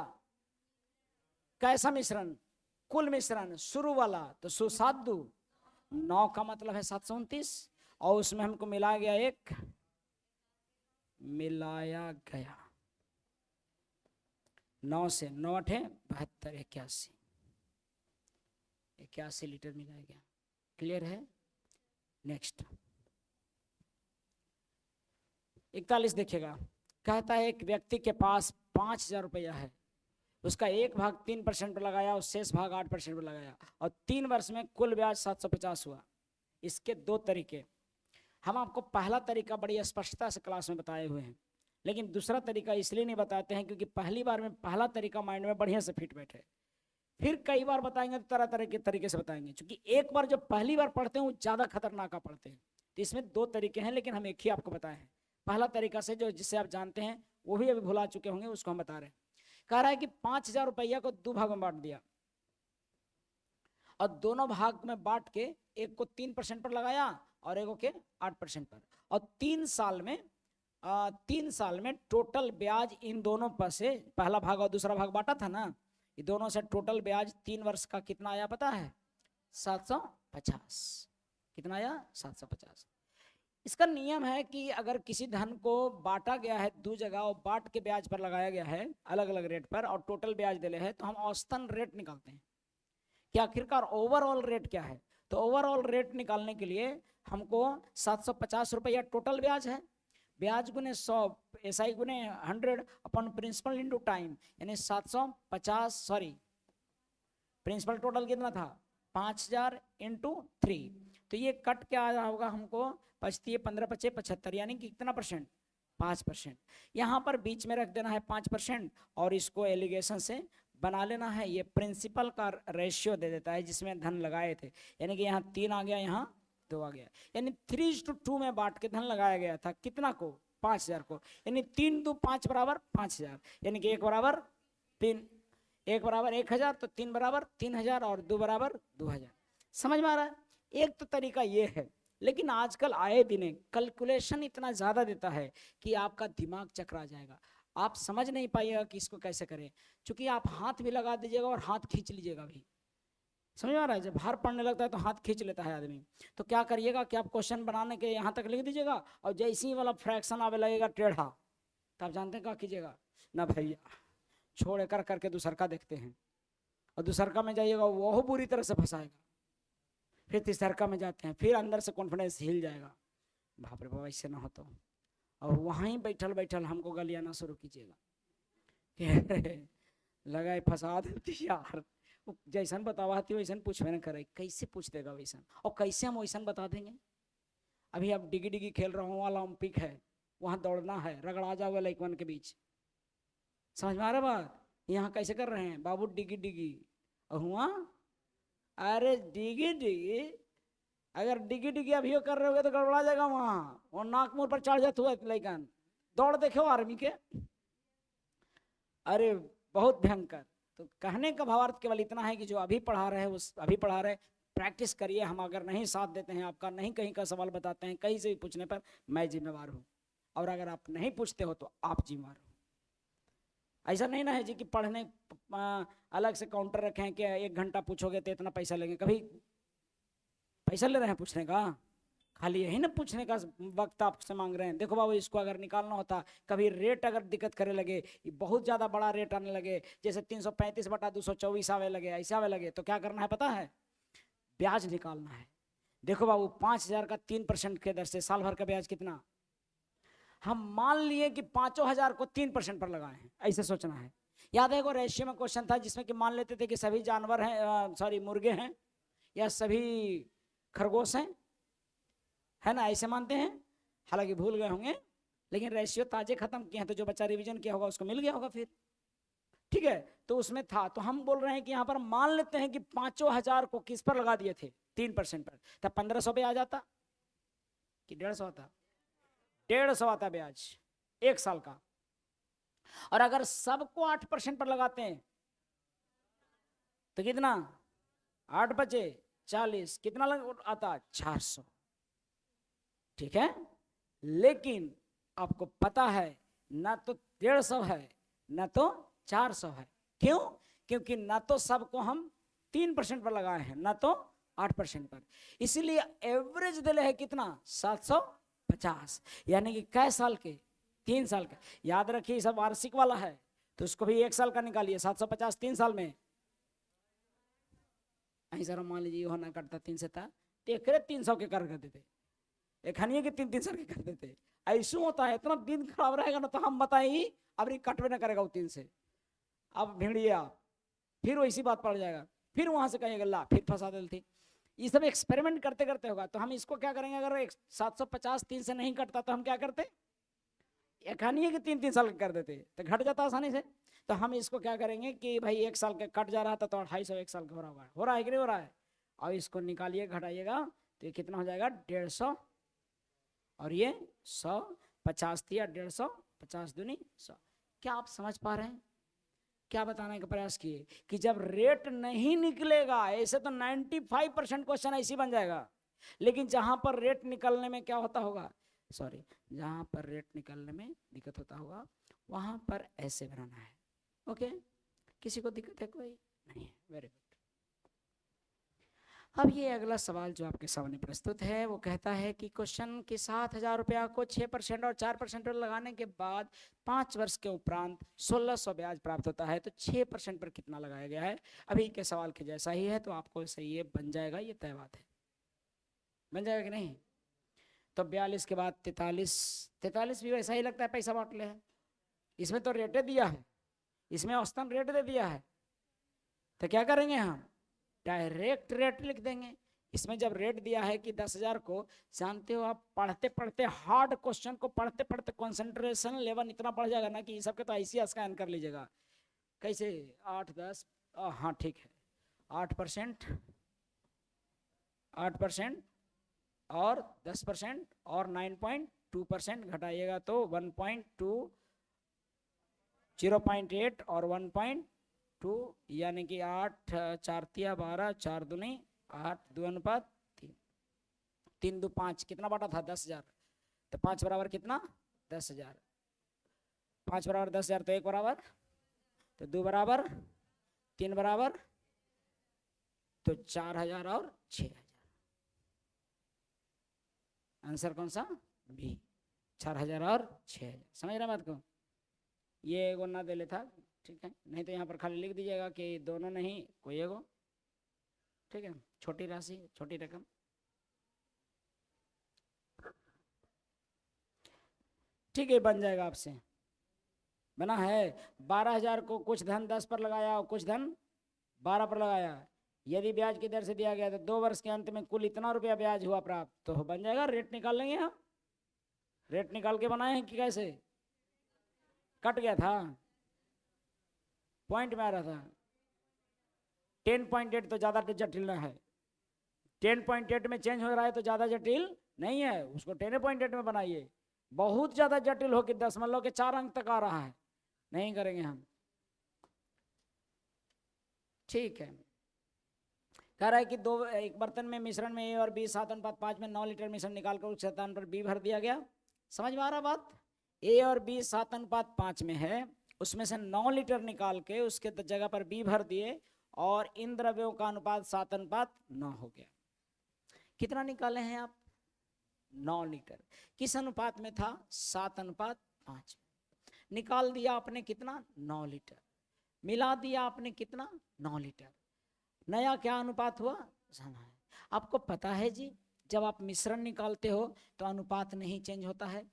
कैसा मिश्रण? कुल मिश्रण शुरू वाला, तो 7 9 का मतलब है 729, और उसमें हमको मिलाया गया 1, मिलाया गया 9 से 9 8 72 81 लीटर मिलाया गया। क्लियर है? नेक्स्ट 41 देखिएगा। कहता है एक व्यक्ति के पास 5,000 रुपया है, उसका 1 भाग 3% पर लगाया और शेष भाग 8% पर लगाया, और 3 वर्ष में कुल ब्याज 750 हुआ। इसके 2 तरीके। हम आपको पहला तरीका बड़ी स्पष्टता से क्लास में बताए हुए हैं, लेकिन दूसरा तरीका इसलिए नहीं बताते हैं क्योंकि पहली बार में पहला तरीका माइंड में बढ़िया से फिट बैठे। फिर कई बार बताएंगे तो तरह तरह के तरीके से बताएंगे, क्योंकि एक बार जो पहली बार पढ़ते हैं वो ज़्यादा खतरनाक पढ़ते हैं। तो इसमें 2 तरीके हैं, लेकिन हम एक ही आपको बताए हैं। पहला तरीका से जो जिससे आप जानते हैं वो भी अभी भुला चुके होंगे, उसको हम बता रहे हैं। कह रहा है कि 5,000 रुपया को 2 भाग में बांट दिया, और दोनों भाग में बांट के एक को 3% पर लगाया और एक को 8% पर, और 3 साल में टोटल ब्याज इन दोनों पर से, पहला भाग और दूसरा भाग बांटा था ना, ये दोनों से टोटल ब्याज 3 वर्ष का कितना आया पता है? 750। कितना आया? 750। इसका नियम है कि अगर किसी धन को बांटा गया है 2 जगह और बांट के ब्याज पर लगाया गया है अलग अलग रेट पर, और टोटल ब्याज दिले है, तो हम औसतन रेट निकालते हैं कि आखिरकार ओवरऑल रेट क्या है। तो ओवरऑल रेट निकालने के लिए हमको 750 रुपया टोटल ब्याज है, ब्याज गुने 100, SI गुने 100 अपन प्रिंसिपल इंटू टाइम, यानी 750, सॉरी प्रिंसिपल टोटल कितना था? 5,000 इंटू 3। तो ये कट क्या आ रहा होगा हमको? 25 15 25 75, यानी कि कितना परसेंट? 5%। यहाँ पर बीच में रख देना है 5%, और इसको एलिगेशन से बना लेना है। ये प्रिंसिपल का रेशियो दे देता है जिसमें धन लगाए थे, यानी कि यहाँ 3 आ गया, यहाँ 2 आ गया, यानी 3:2 में बांट के धन लगाया गया था। कितना को? 5,000 को, यानी 3 2 5 बराबर 5,000, यानी कि 1 बराबर 3, 1 बराबर 1,000, तो 3 बराबर 3,000 और 2 बराबर 2,000। समझ में आ रहा है? एक तो तरीका ये है, लेकिन आजकल आए दिन कैलकुलेशन इतना ज़्यादा देता है कि आपका दिमाग चकरा जाएगा, आप समझ नहीं पाइएगा कि इसको कैसे करें, क्योंकि आप हाथ भी लगा दीजिएगा और हाथ खींच लीजिएगा भी। समझ में आ रहा है? जब भार पड़ने लगता है तो हाथ खींच लेता है आदमी। तो क्या करिएगा कि आप क्वेश्चन बनाने के यहाँ तक लिख दीजिएगा, और जैसे ही वाला फ्रैक्शन आवे लगेगा टेढ़ा, तो आप जानते हैं क्या कीजिएगा? ना भैया, छोड़ कर करके दूसर का देखते हैं। और दूसरका में जाइएगा वो बुरी तरह से फंसाएगा। फिर तीसरका में जाते हैं, फिर अंदर से कॉन्फिडेंस हिल जाएगा, बाप रे बाप ऐसे ना हो तो। और वहीं बैठल बैठल हमको गलियाना शुरू कीजिएगा कि लगा फंसा देती यार, जैसन बतावाती वैसन पूछवे न करे, कैसे पूछ देगा वैसन, और कैसे हम वैसन बता देंगे। अभी अब डिगी डिगी खेल रहा हूँ, ओलंपिक है, वहाँ दौड़ना है, रगड़ा जाओगे लइकवन के बीच, समझ में आ रहा बात। यहाँ कैसे कर रहे हैं बाबू, डिगी डिगी, और हुआ अरे डिगी डिगी, अगर डिगी डिगी अभी कर रहे होगे तो गड़बड़ा जाएगा वहाँ, और नाक मुंह पर चढ़ जाते हुए लइकन। दौड़ देखो आर्मी के, अरे बहुत भयंकर। तो कहने का भावार्थ केवल इतना है कि जो अभी पढ़ा रहे हैं उस अभी पढ़ा रहे, प्रैक्टिस करिए। हम अगर नहीं साथ देते हैं आपका, नहीं कहीं का सवाल बताते हैं, कहीं से भी पूछने पर मैं जिम्मेवार हूँ, और अगर आप नहीं पूछते हो तो आप जिम्मेवार हो। ऐसा नहीं ना है जी कि पढ़ने अलग से काउंटर रखे हैं कि 1 घंटा पूछोगे तो इतना पैसा लेंगे। कभी पैसा ले रहे हैं पूछने का? खाली यही ना पूछने का वक्त आपसे मांग रहे हैं। देखो बाबू, इसको अगर निकालना होता, कभी रेट अगर दिक्कत करे लगे, बहुत ज़्यादा बड़ा रेट आने लगे, जैसे 335/224 आवे लगे, ऐसे आवे लगे, तो क्या करना है पता है? ब्याज निकालना है। देखो बाबू, 5,000 का 3% के दर से साल भर का ब्याज कितना? हम मान लिए कि 5,000 को 3% पर लगाए हैं, ऐसे सोचना है। याद है, रेशियो में क्वेश्चन था जिसमें कि मान लेते थे कि सभी जानवर हैं, सॉरी मुर्गे हैं, या सभी खरगोश हैं, है ना, ऐसे मानते हैं। हालांकि भूल गए होंगे, लेकिन रेशियो ताजे खत्म किए हैं, तो जो बच्चा रिवीजन किया होगा उसको मिल गया होगा फिर, ठीक है। तो उसमें था, तो हम बोल रहे हैं कि यहाँ पर मान लेते हैं कि 5,000 को किस पर लगा दिए थे? 3% पर, तब 1,500 पे आ जाता कि 150 आता? 150 आता ब्याज 1 साल का। और अगर सबको 8% पर लगाते हैं तो कितना? 8 बचे 40, कितना आता? 400, ठीक है। लेकिन आपको पता है ना तो 150 है ना तो 400 है। क्यों? क्योंकि ना तो सबको हम 3% पर लगाए हैं, ना तो 8% पर। इसीलिए एवरेज दिले है कितना? 750, यानी कि कै साल के? 3 साल का। याद रखिए, सब वार्षिक वाला है, तो उसको भी 1 साल का निकालिए। 750 3 साल में, सर मान लीजिए होना करता 3 से था, तो एक 300 के कर देते, एक हनिए के 3 साल के कर देते। ऐसा होता है, इतना दिन खराब रहेगा ना, तो हम बताइए अब कटवे ना करेगा वो 3 से। अब भिड़िया फिर वैसी बात पड़ जाएगा, फिर वहां से कहेगा ला फिर फंसा देती। ये सब एक्सपेरिमेंट करते करते होगा। तो हम इसको क्या करेंगे, अगर 750 3 से नहीं कटता तो हम क्या करते? एक हनिए के 3 साल के कर देते, तो घट जाता आसानी से। तो हम इसको क्या करेंगे कि भाई 1 साल का कट जा रहा था, तो 250 1 साल का हो रहा है कि नहीं हो रहा है? और इसको निकालिए, घटाइएगा, तो ये कितना हो जाएगा? 150, और ये 100, 50 थी 150, 50 दूनी 100। क्या आप समझ पा रहे हैं? क्या बताने का प्रयास किए कि जब रेट नहीं निकलेगा, ऐसे तो 95% क्वेश्चन ऐसे बन जाएगा, लेकिन जहां पर रेट निकलने में क्या होता होगा, सॉरी, जहां पर रेट निकलने में दिक्कत होता होगा, वहां पर ऐसे बनाना है। ओके, किसी को दिक्कत है? कोई नहीं है, वेरी गुड। अब ये अगला सवाल जो आपके सामने प्रस्तुत है, वो कहता है कि क्वेश्चन के 7,000 रुपया को 6% और 4% पर लगाने के बाद 5 वर्ष के उपरांत 1,600 ब्याज प्राप्त होता है, तो 6% पर कितना लगाया गया है? अभी के सवाल के जैसा ही है, तो आपको सही ये बन जाएगा, ये तय बात है। बन जाएगा कि नहीं? तो 42 के बाद 43 भी वैसा ही लगता है, पैसा बांट ले है। इसमें तो रेटे दिया है, इसमें औसतन रेट दे दिया है, तो क्या करेंगे हम? डायरेक्ट रेट लिख देंगे। इसमें जब रेट दिया है कि 10,000 को, जानते हो आप, पढ़ते पढ़ते हार्ड क्वेश्चन को पढ़ते पढ़ते कंसंट्रेशन लेवल इतना बढ़ जाएगा ना कि ये सबके तो ऐसे स्कैन कर लीजिएगा। कैसे? 8 10, हाँ ठीक है, 8% 8% और 10% और 9.2% घटाइएगा तो 1.2, 0.8 और 1.2, यानी कि 8 4 तिया 12, 4 दूनी 8, 2 अनुपात 3, 3 2 5, कितना बाटा था? 10,000, तो 5 बराबर कितना? 10,000, 5 बराबर 10,000, तो 1 बराबर, तो 2 बराबर, 3 बराबर, तो 4,000 और 6,000। आंसर कौन सा? बी, 4,000 और 6,000। समझ रहे बात को? ये एगो ना दे था, ठीक है, नहीं तो यहाँ पर खाली लिख दीजिएगा कि दोनों नहीं कोई एगो, ठीक है, छोटी राशि छोटी रकम। ठीक है, बन जाएगा आपसे, बना है। 12,000 को कुछ धन 10 पर लगाया और कुछ धन 12 पर लगाया, यदि ब्याज की दर से दिया गया तो 2 वर्ष के अंत में कुल इतना रुपया ब्याज हुआ प्राप्त, तो बन जाएगा। रेट निकाल लेंगे हम, रेट निकाल के बनाए हैं कि कैसे, कट गया था, पॉइंट में आ रहा था। 10.8 तो ज़्यादा जटिल ना है, 10.8 में चेंज हो रहा है तो ज़्यादा जटिल नहीं है, उसको 10.8 में बनाइए। बहुत ज़्यादा जटिल हो कि 0.4 के 4 अंक तक आ रहा है, नहीं करेंगे हम। ठीक है, कह रहा है कि एक बर्तन में मिश्रण में ए और बी 7:5 में 9 लीटर मिश्रण निकालकर उस स्थान पर बी भर दिया गया। समझ में आ रहा बात? ए और बी 7:5 में है, उसमें से 9 लीटर निकाल के उसके जगह पर बी भर दिए और इन द्रव्यों का अनुपात 7:9 हो गया। कितना निकाले हैं आप? 9 लीटर। किस अनुपात में था? 7:5। निकाल दिया आपने कितना? 9 लीटर। मिला दिया आपने कितना? 9 लीटर। नया क्या अनुपात हुआ? जाना है। आपको पता है जी, जब आप मिश्रण निकालते हो तो अनुपात नहीं चेंज होता है।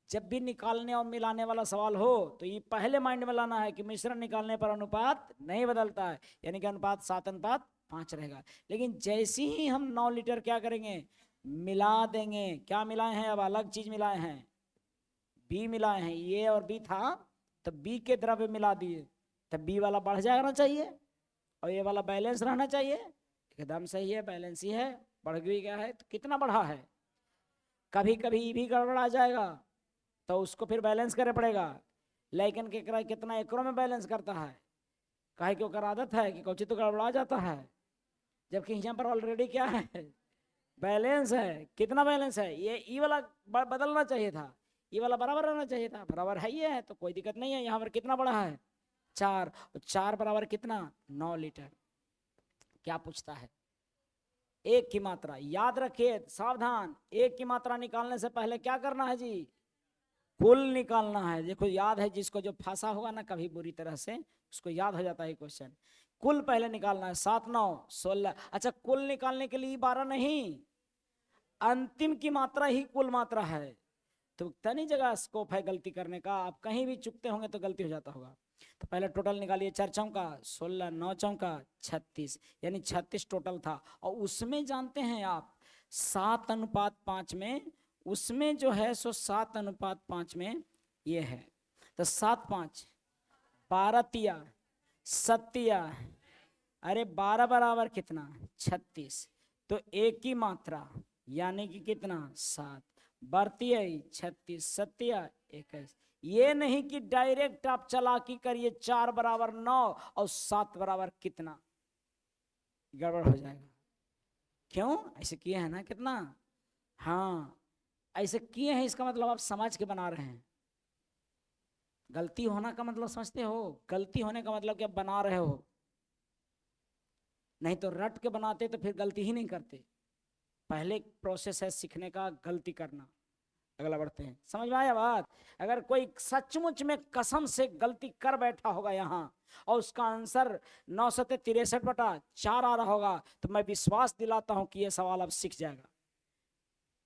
जब भी निकालने और मिलाने वाला सवाल हो तो ये पहले माइंड में लाना है कि मिश्रण निकालने पर अनुपात नहीं बदलता है, यानी कि अनुपात 7:5 रहेगा। लेकिन जैसे ही हम 9 लीटर क्या करेंगे? मिला देंगे। क्या मिलाए हैं? अब अलग चीज मिलाए हैं, बी मिलाए हैं। ये और बी था तो बी के द्रव्य मिला दिए, तब बी वाला बढ़ जाना चाहिए और ये वाला बैलेंस रहना चाहिए। एकदम सही है, बैलेंस ही है। बढ़ गई क्या है? तो कितना बढ़ा है? कभी कभी भी गड़बड़ आ जाएगा तो उसको फिर बैलेंस करना पड़ेगा। लेकिन कितना एकड़ों में बैलेंस करता है, काहे क्यों कर आदत है कि कुछ तो गड़बड़ा जाता है, जबकि यहाँ पर ऑलरेडी क्या है? बैलेंस है। कितना बैलेंस है? ये ई वाला बदलना चाहिए था, ये वाला बराबर रहना चाहिए था, बराबर है, ये है तो कोई दिक्कत नहीं है। यहाँ पर कितना बढ़ा है? 4। 4 बराबर कितना? 9 लीटर। क्या पूछता है? एक की मात्रा। याद रखिए, सावधान, एक की मात्रा निकालने से पहले क्या करना है जी? कुल निकालना है। देखो याद है, जिसको जो फंसा होगा ना कभी बुरी तरह से, उसको याद हो जाता है क्वेश्चन। कुल पहले निकालना है। 7 9 16। अच्छा, कुल निकालने के लिए 12 नहीं, अंतिम की मात्रा ही कुल मात्रा है। तो तनी जगह स्कोप है गलती करने का, आप कहीं भी चुकते होंगे तो गलती हो जाता होगा। तो पहले टोटल निकालिए। 4 चौका 16, 9 चौका 36, यानी 36 टोटल था। और उसमें जानते हैं आप 7:5 में, उसमें जो है सो 7:5 में ये है। तो 7 5 12 तिया 7, अरे 12 बराबर कितना? 36। तो एक की मात्रा यानी कि कितना? 7 बढ़ती है 36 7 21। ये नहीं कि डायरेक्ट आप चालाकी करिए 4 बराबर 9 और 7 बराबर कितना, गड़बड़ हो जाएगा। क्यों ऐसे किए हैं ना? कितना? हाँ, ऐसे किए हैं, इसका मतलब आप समझ के बना रहे हैं। गलती होना का मतलब समझते हो? गलती होने का मतलब कि आप बना रहे हो, नहीं तो रट के बनाते तो फिर गलती ही नहीं करते। पहले प्रोसेस है सीखने का, गलती करना। अगला बढ़ते हैं। समझ में आया बात? अगर कोई सचमुच में कसम से गलती कर बैठा होगा यहाँ और उसका आंसर 963/4 आ रहा होगा, तो मैं विश्वास दिलाता हूं कि यह सवाल अब सीख जाएगा।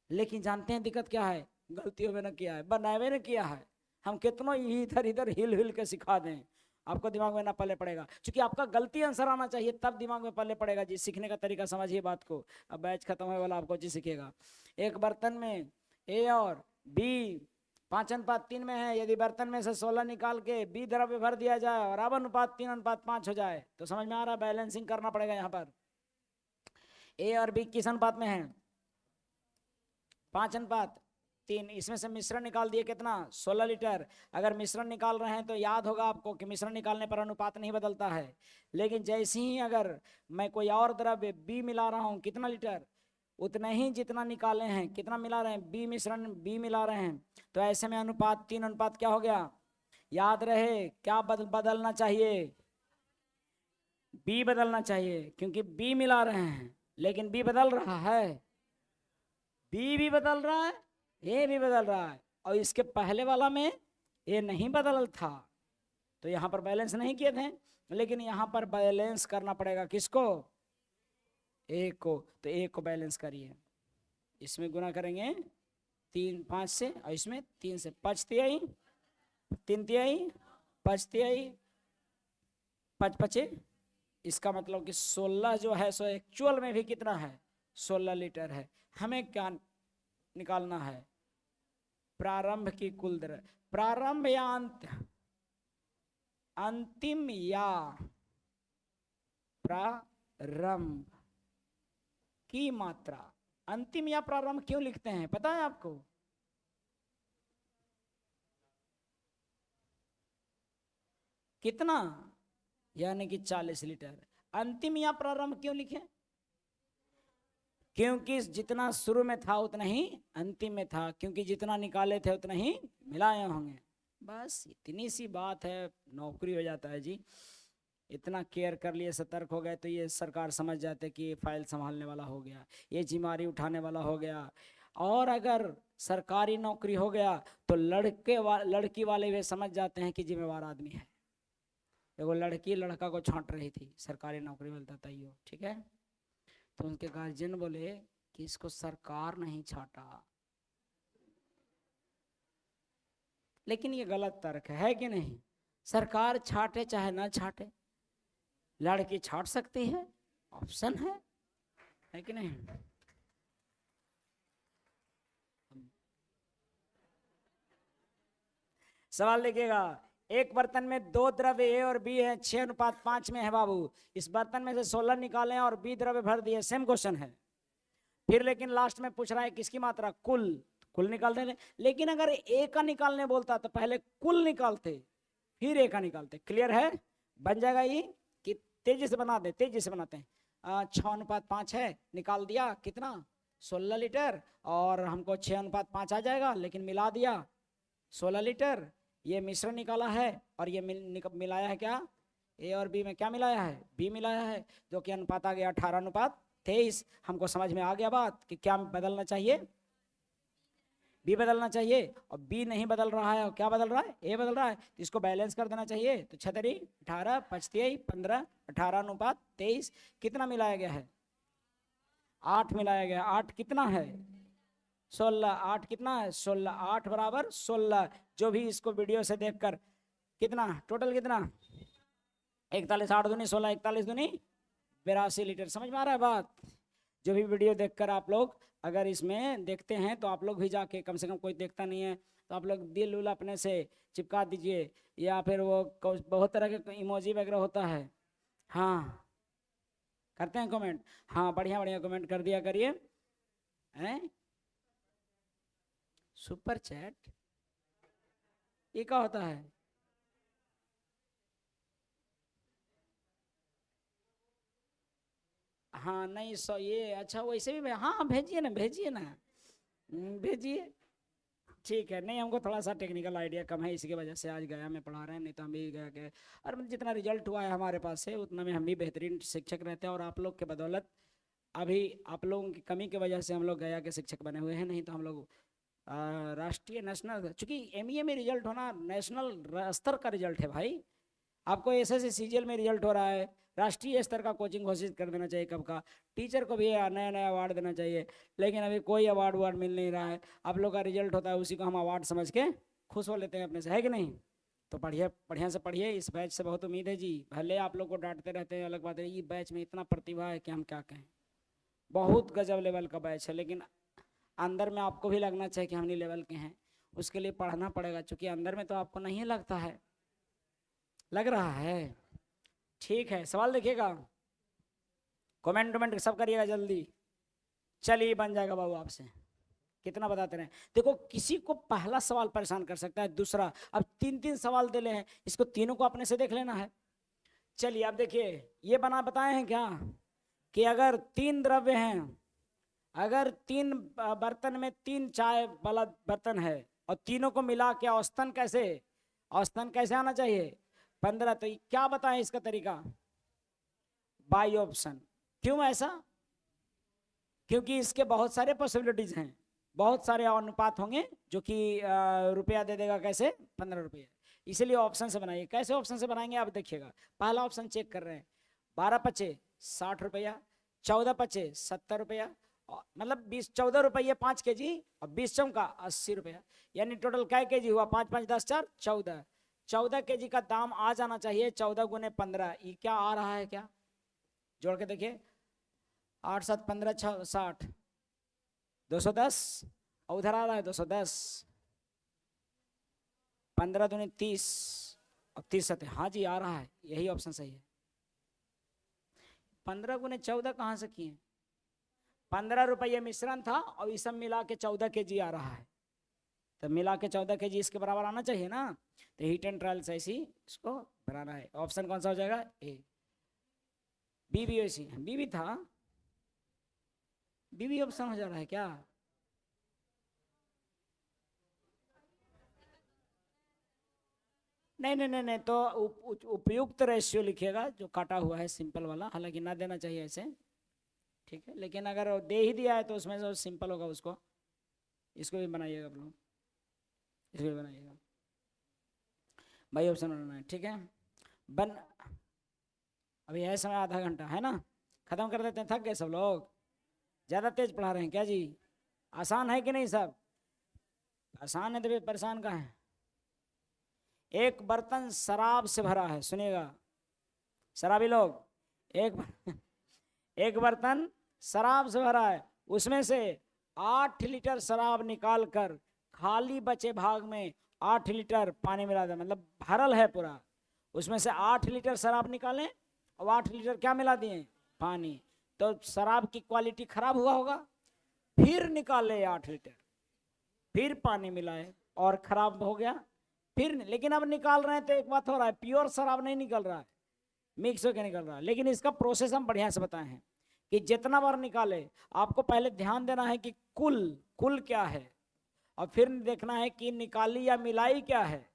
लेकिन जानते हैं दिक्कत क्या है? गलतियों में न किया है, बनावे न किया है। हम कितनों इधर इधर हिल हिल के सिखा दें, आपको दिमाग में ना पल्ले पड़ेगा। क्योंकि आपका गलती आंसर आना चाहिए, तब दिमाग में पल्ले पड़ेगा जी। सीखने का तरीका समझिए बात को। अब बैच खत्म होने वाला, आपको जी सीखेगा। एक बर्तन में ए और बी 5:3 में है। यदि बर्तन में से 16 निकाल के बी द्रव्य भर दिया जाए और अब अनुपात 3:5 हो जाए, तो समझ में आ रहा है? बैलेंसिंग करना पड़ेगा यहाँ पर। ए और बी किस अनुपात में है? 5:3। इसमें से मिश्रण निकाल दिए कितना? 16 लीटर। अगर मिश्रण निकाल रहे हैं तो याद होगा आपको कि मिश्रण निकालने पर अनुपात नहीं बदलता है। लेकिन जैसे ही अगर मैं कोई और द्रव्य बी मिला रहा हूं, कितना लीटर? उतना ही जितना निकाले हैं। कितना मिला रहे हैं? बी मिश्रण बी मिला रहे हैं। तो ऐसे में अनुपात 3 क्या हो गया? याद रहे क्या बदलना चाहिए? बी बदलना चाहिए, क्योंकि बी मिला रहे हैं। लेकिन बी बदल रहा है, बी भी बदल रहा है, ए भी बदल रहा है। और इसके पहले वाला में ए नहीं बदल था, तो यहाँ पर बैलेंस नहीं किए थे, लेकिन यहाँ पर बैलेंस करना पड़ेगा किसको, एक को। तो एक को बैलेंस करिए, इसमें गुना करेंगे 3 5 से और इसमें 3 से, 5 तिहाई 3 तिहाई 5 तिहाई 5 5, इसका मतलब कि 16 जो है सो एक्चुअल में भी कितना है, 16 लीटर है। हमें क्या निकालना है, प्रारंभ की कुल दर, प्रारंभ या अंतिम या प्रारंभ की मात्रा। अंतिम या प्रारंभ क्यों लिखते हैं पता है आपको, कितना, यानी कि 40 लीटर। अंतिम या प्रारंभ क्यों लिखे, क्योंकि जितना शुरू में था उतना ही अंतिम में था, क्योंकि जितना निकाले थे उतना ही मिलाए होंगे। बस इतनी सी बात है, नौकरी हो जाता है जी। इतना केयर कर लिए, सतर्क हो गए तो ये सरकार समझ जाते कि ये फाइल संभालने वाला हो गया, ये जिम्मेदारी उठाने वाला हो गया। और अगर सरकारी नौकरी हो गया तो लड़की वाले भी समझ जाते हैं कि जिम्मेवार आदमी है। देखो लड़की लड़का को छांट रही थी, सरकारी नौकरी मिलता था ये, ठीक है। तो उनके गार्जियन बोले कि इसको सरकार नहीं छाटा, लेकिन ये गलत तर्क है कि नहीं। सरकार छाटे चाहे ना छाटे, लड़की छाट सकती है, ऑप्शन है कि नहीं। सवाल देखिएगा, एक बर्तन में 2 द्रव्य ए और बी है, 6:5 में है बाबू। इस बर्तन में से 16 निकालें और बी द्रव्य भर दिए, सेम क्वेश्चन है। फिर लेकिन लास्ट में पूछ रहा है किसकी मात्रा, कुल निकाल देने। लेकिन अगर ए का निकालने बोलता तो पहले कुल निकालते फिर ए का निकालते। क्लियर है, बन जाएगा ये कि तेजी से बना दे, तेजी से बनाते हैं। 6:5 है, निकाल दिया कितना, 16 लीटर, और हमको 6:5 आ जाएगा, लेकिन मिला दिया 16 लीटर। ये मिश्रण निकाला है और ये मिलाया है क्या, ए और बी में क्या मिलाया है, बी मिलाया है, जो कि अनुपात आ गया 18:23। हमको समझ में आ गया बात कि क्या बदलना चाहिए, बी बदलना चाहिए, और बी नहीं बदल रहा है और क्या बदल रहा है, ए बदल रहा है। तो इसको बैलेंस कर देना चाहिए। तो 6 18 5 15 18:23 कितना मिलाया गया है, 8 मिलाया गया। 8 कितना है, 16। 8 कितना है, 16। 8 बराबर 16। जो भी इसको वीडियो से देखकर कितना टोटल कितना, 41 8 दूनी 16, 41 दूनी 82 लीटर। समझ में आ रहा है बात। जो भी वीडियो देखकर आप लोग अगर इसमें देखते हैं तो आप लोग भी जाके, कम से कम कोई देखता नहीं है तो आप लोग दिल उल अपने से चिपका दीजिए, या फिर वो बहुत तरह के इमोजी वगैरह होता है, हाँ करते हैं कमेंट, हाँ बढ़िया बढ़िया कमेंट कर दिया करिए। हैं सुपर चैट ये क्या होता है, हाँ नहीं सो ये अच्छा वैसे भी हाँ भेजिए ना, भेजिए ना, भेजिए। ठीक है, नहीं हमको थोड़ा सा टेक्निकल आइडिया कम है, इसकी वजह से आज गया में पढ़ा रहे हैं, नहीं तो हम भी गया के, और जितना रिजल्ट हुआ है हमारे पास से उतना में हम भी बेहतरीन शिक्षक रहते हैं। और आप लोग के बदौलत अभी आप लोगों की कमी की वजह से हम लोग गया के शिक्षक बने हुए हैं, नहीं तो हम लोग राष्ट्रीय नेशनल, चूँकि एमईए में रिजल्ट होना नेशनल स्तर का रिजल्ट है भाई। आपको एसएससी सीजीएल में रिजल्ट हो रहा है, राष्ट्रीय स्तर का कोचिंग घोषित कर देना चाहिए कब का। टीचर को भी नया नया अवार्ड देना चाहिए, लेकिन अभी कोई अवार्ड वार्ड मिल नहीं रहा है। आप लोग का रिजल्ट होता है उसी को हम अवार्ड समझ के खुश हो लेते हैं अपने से, है कि नहीं। तो पढ़िए, बढ़िया से पढ़िए, इस बैच से बहुत उम्मीद है जी। भले आप लोग को डांटते रहते हैं, अलग बात है, ये बैच में इतना प्रतिभा है कि हम क्या कहें, बहुत गजब लेवल का बैच है। लेकिन अंदर में आपको भी लगना चाहिए कि हम नहीं लेवल के हैं, उसके लिए पढ़ना पड़ेगा, चूँकि अंदर में तो आपको नहीं लगता है, लग रहा है। ठीक है, सवाल देखिएगा, कमेंट वमेंट सब करिएगा जल्दी। चलिए बन जाएगा बाबू आपसे, कितना बताते रहे। देखो किसी को पहला सवाल परेशान कर सकता है, दूसरा, अब 3 सवाल दे ले हैं, इसको तीनों को अपने से देख लेना है। चलिए अब देखिए, ये बताए हैं क्या कि अगर 3 द्रव्य हैं, अगर 3 बर्तन में 3 चाय वाला बर्तन है और तीनों को मिला के औसतन कैसे आना चाहिए, 15। तो क्या बताएं इसका तरीका, बाई ऑप्शन। क्यों ऐसा, क्योंकि इसके बहुत सारे पॉसिबिलिटीज हैं, बहुत सारे अनुपात होंगे, जो कि रुपया दे देगा कैसे, 15 रुपये। इसलिए ऑप्शन से बनाइए। कैसे ऑप्शन से बनाएंगे आप देखिएगा। पहला ऑप्शन चेक कर रहे हैं, 12 पचे 60 रुपया, 14 पचे 70 रुपया, मतलब 14 रुपये 5 kg और 20 चौका 80 रुपया, यानी टोटल क्या kg हुआ, 5 5 10 4 14, 14 kg का दाम आ जाना चाहिए 14 गुने 15। ये क्या आ रहा है, क्या जोड़ के देखिए, 8 7 15 6 60, 210, और उधर आ रहा है 210, 15 दूनी 30 और 30 7, हाँ जी आ रहा है, यही ऑप्शन सही है। 15 गुने 14 कहाँ से किए, 15 रुपये मिश्रण था और ये सब मिला के 14 kg आ रहा है, तो मिला के 14 kg इसके बराबर आना चाहिए ना। तो हीट एंड ट्रायल से ऐसी इसको बनाना है। ऑप्शन कौन सा हो जाएगा, ए। बी भी ऐसी, बी भी था, बी भी ऑप्शन हो जा रहा है क्या, नहीं नहीं नहीं नहीं, तो उपयुक्त रेशियो लिखिएगा जो काटा हुआ है सिंपल वाला, हालांकि ना देना चाहिए ऐसे, ठीक है, लेकिन अगर दे ही दिया है तो उसमें जो सिंपल होगा उसको, इसको भी बनाइएगा आप लोग, इसको भी बनाइएगा भाई, ऑप्शन बनाना है, ठीक है। बन अभी है समय आधा घंटा है ना, खत्म कर देते हैं, थक गए सब लोग, ज़्यादा तेज पढ़ा रहे हैं क्या जी, आसान है कि नहीं सब, आसान है तो फिर परेशान का है। एक बर्तन शराब से भरा है, सुनिएगा शराबी लोग, एक एक बर्तन शराब से भरा है, उसमें से 8 लीटर शराब निकाल कर खाली बचे भाग में 8 लीटर पानी मिला दे, मतलब भरल है पूरा, उसमें से 8 लीटर शराब निकालें और 8 लीटर क्या मिला दिए, पानी, तो शराब की क्वालिटी खराब हुआ होगा, फिर निकाले 8 लीटर, फिर पानी मिलाए और खराब हो गया, फिर लेकिन अब निकाल रहे हैं तो एक बात हो रहा है, प्योर शराब नहीं निकल रहा है, मिक्स होकर निकल रहा है, लेकिन इसका प्रोसेस हम बढ़िया से बताए हैं कि जितना बार निकाले आपको पहले ध्यान देना है कि कुल कुल क्या है, और फिर देखना है कि निकाली या मिलाई क्या है,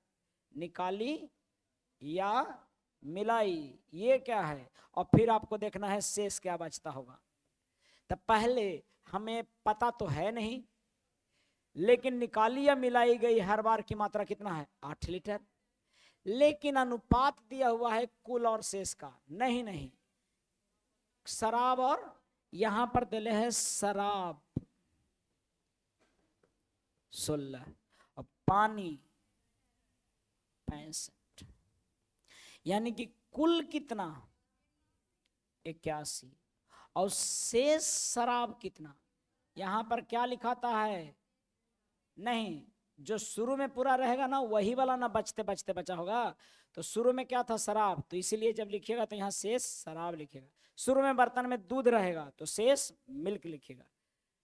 निकाली या मिलाई ये क्या है, और फिर आपको देखना है शेष क्या बचता होगा। तब पहले हमें पता तो है नहीं, लेकिन निकाली या मिलाई गई हर बार की मात्रा कितना है, 8 लीटर, लेकिन अनुपात दिया हुआ है कुल और शेष का, नहीं नहीं, शराब और यहां पर दिले है शराब 16 और पानी 65, यानी कि कुल कितना 81, और शेष शराब कितना, यहां पर क्या लिखाता है, नहीं जो शुरू में पूरा रहेगा ना वही वाला ना बचते बचते बचा होगा, तो शुरू में क्या था शराब, तो इसीलिए जब लिखिएगा तो यहाँ शेष शराब लिखेगा, शुरू में बर्तन में दूध रहेगा तो शेष मिल्क लिखेगा,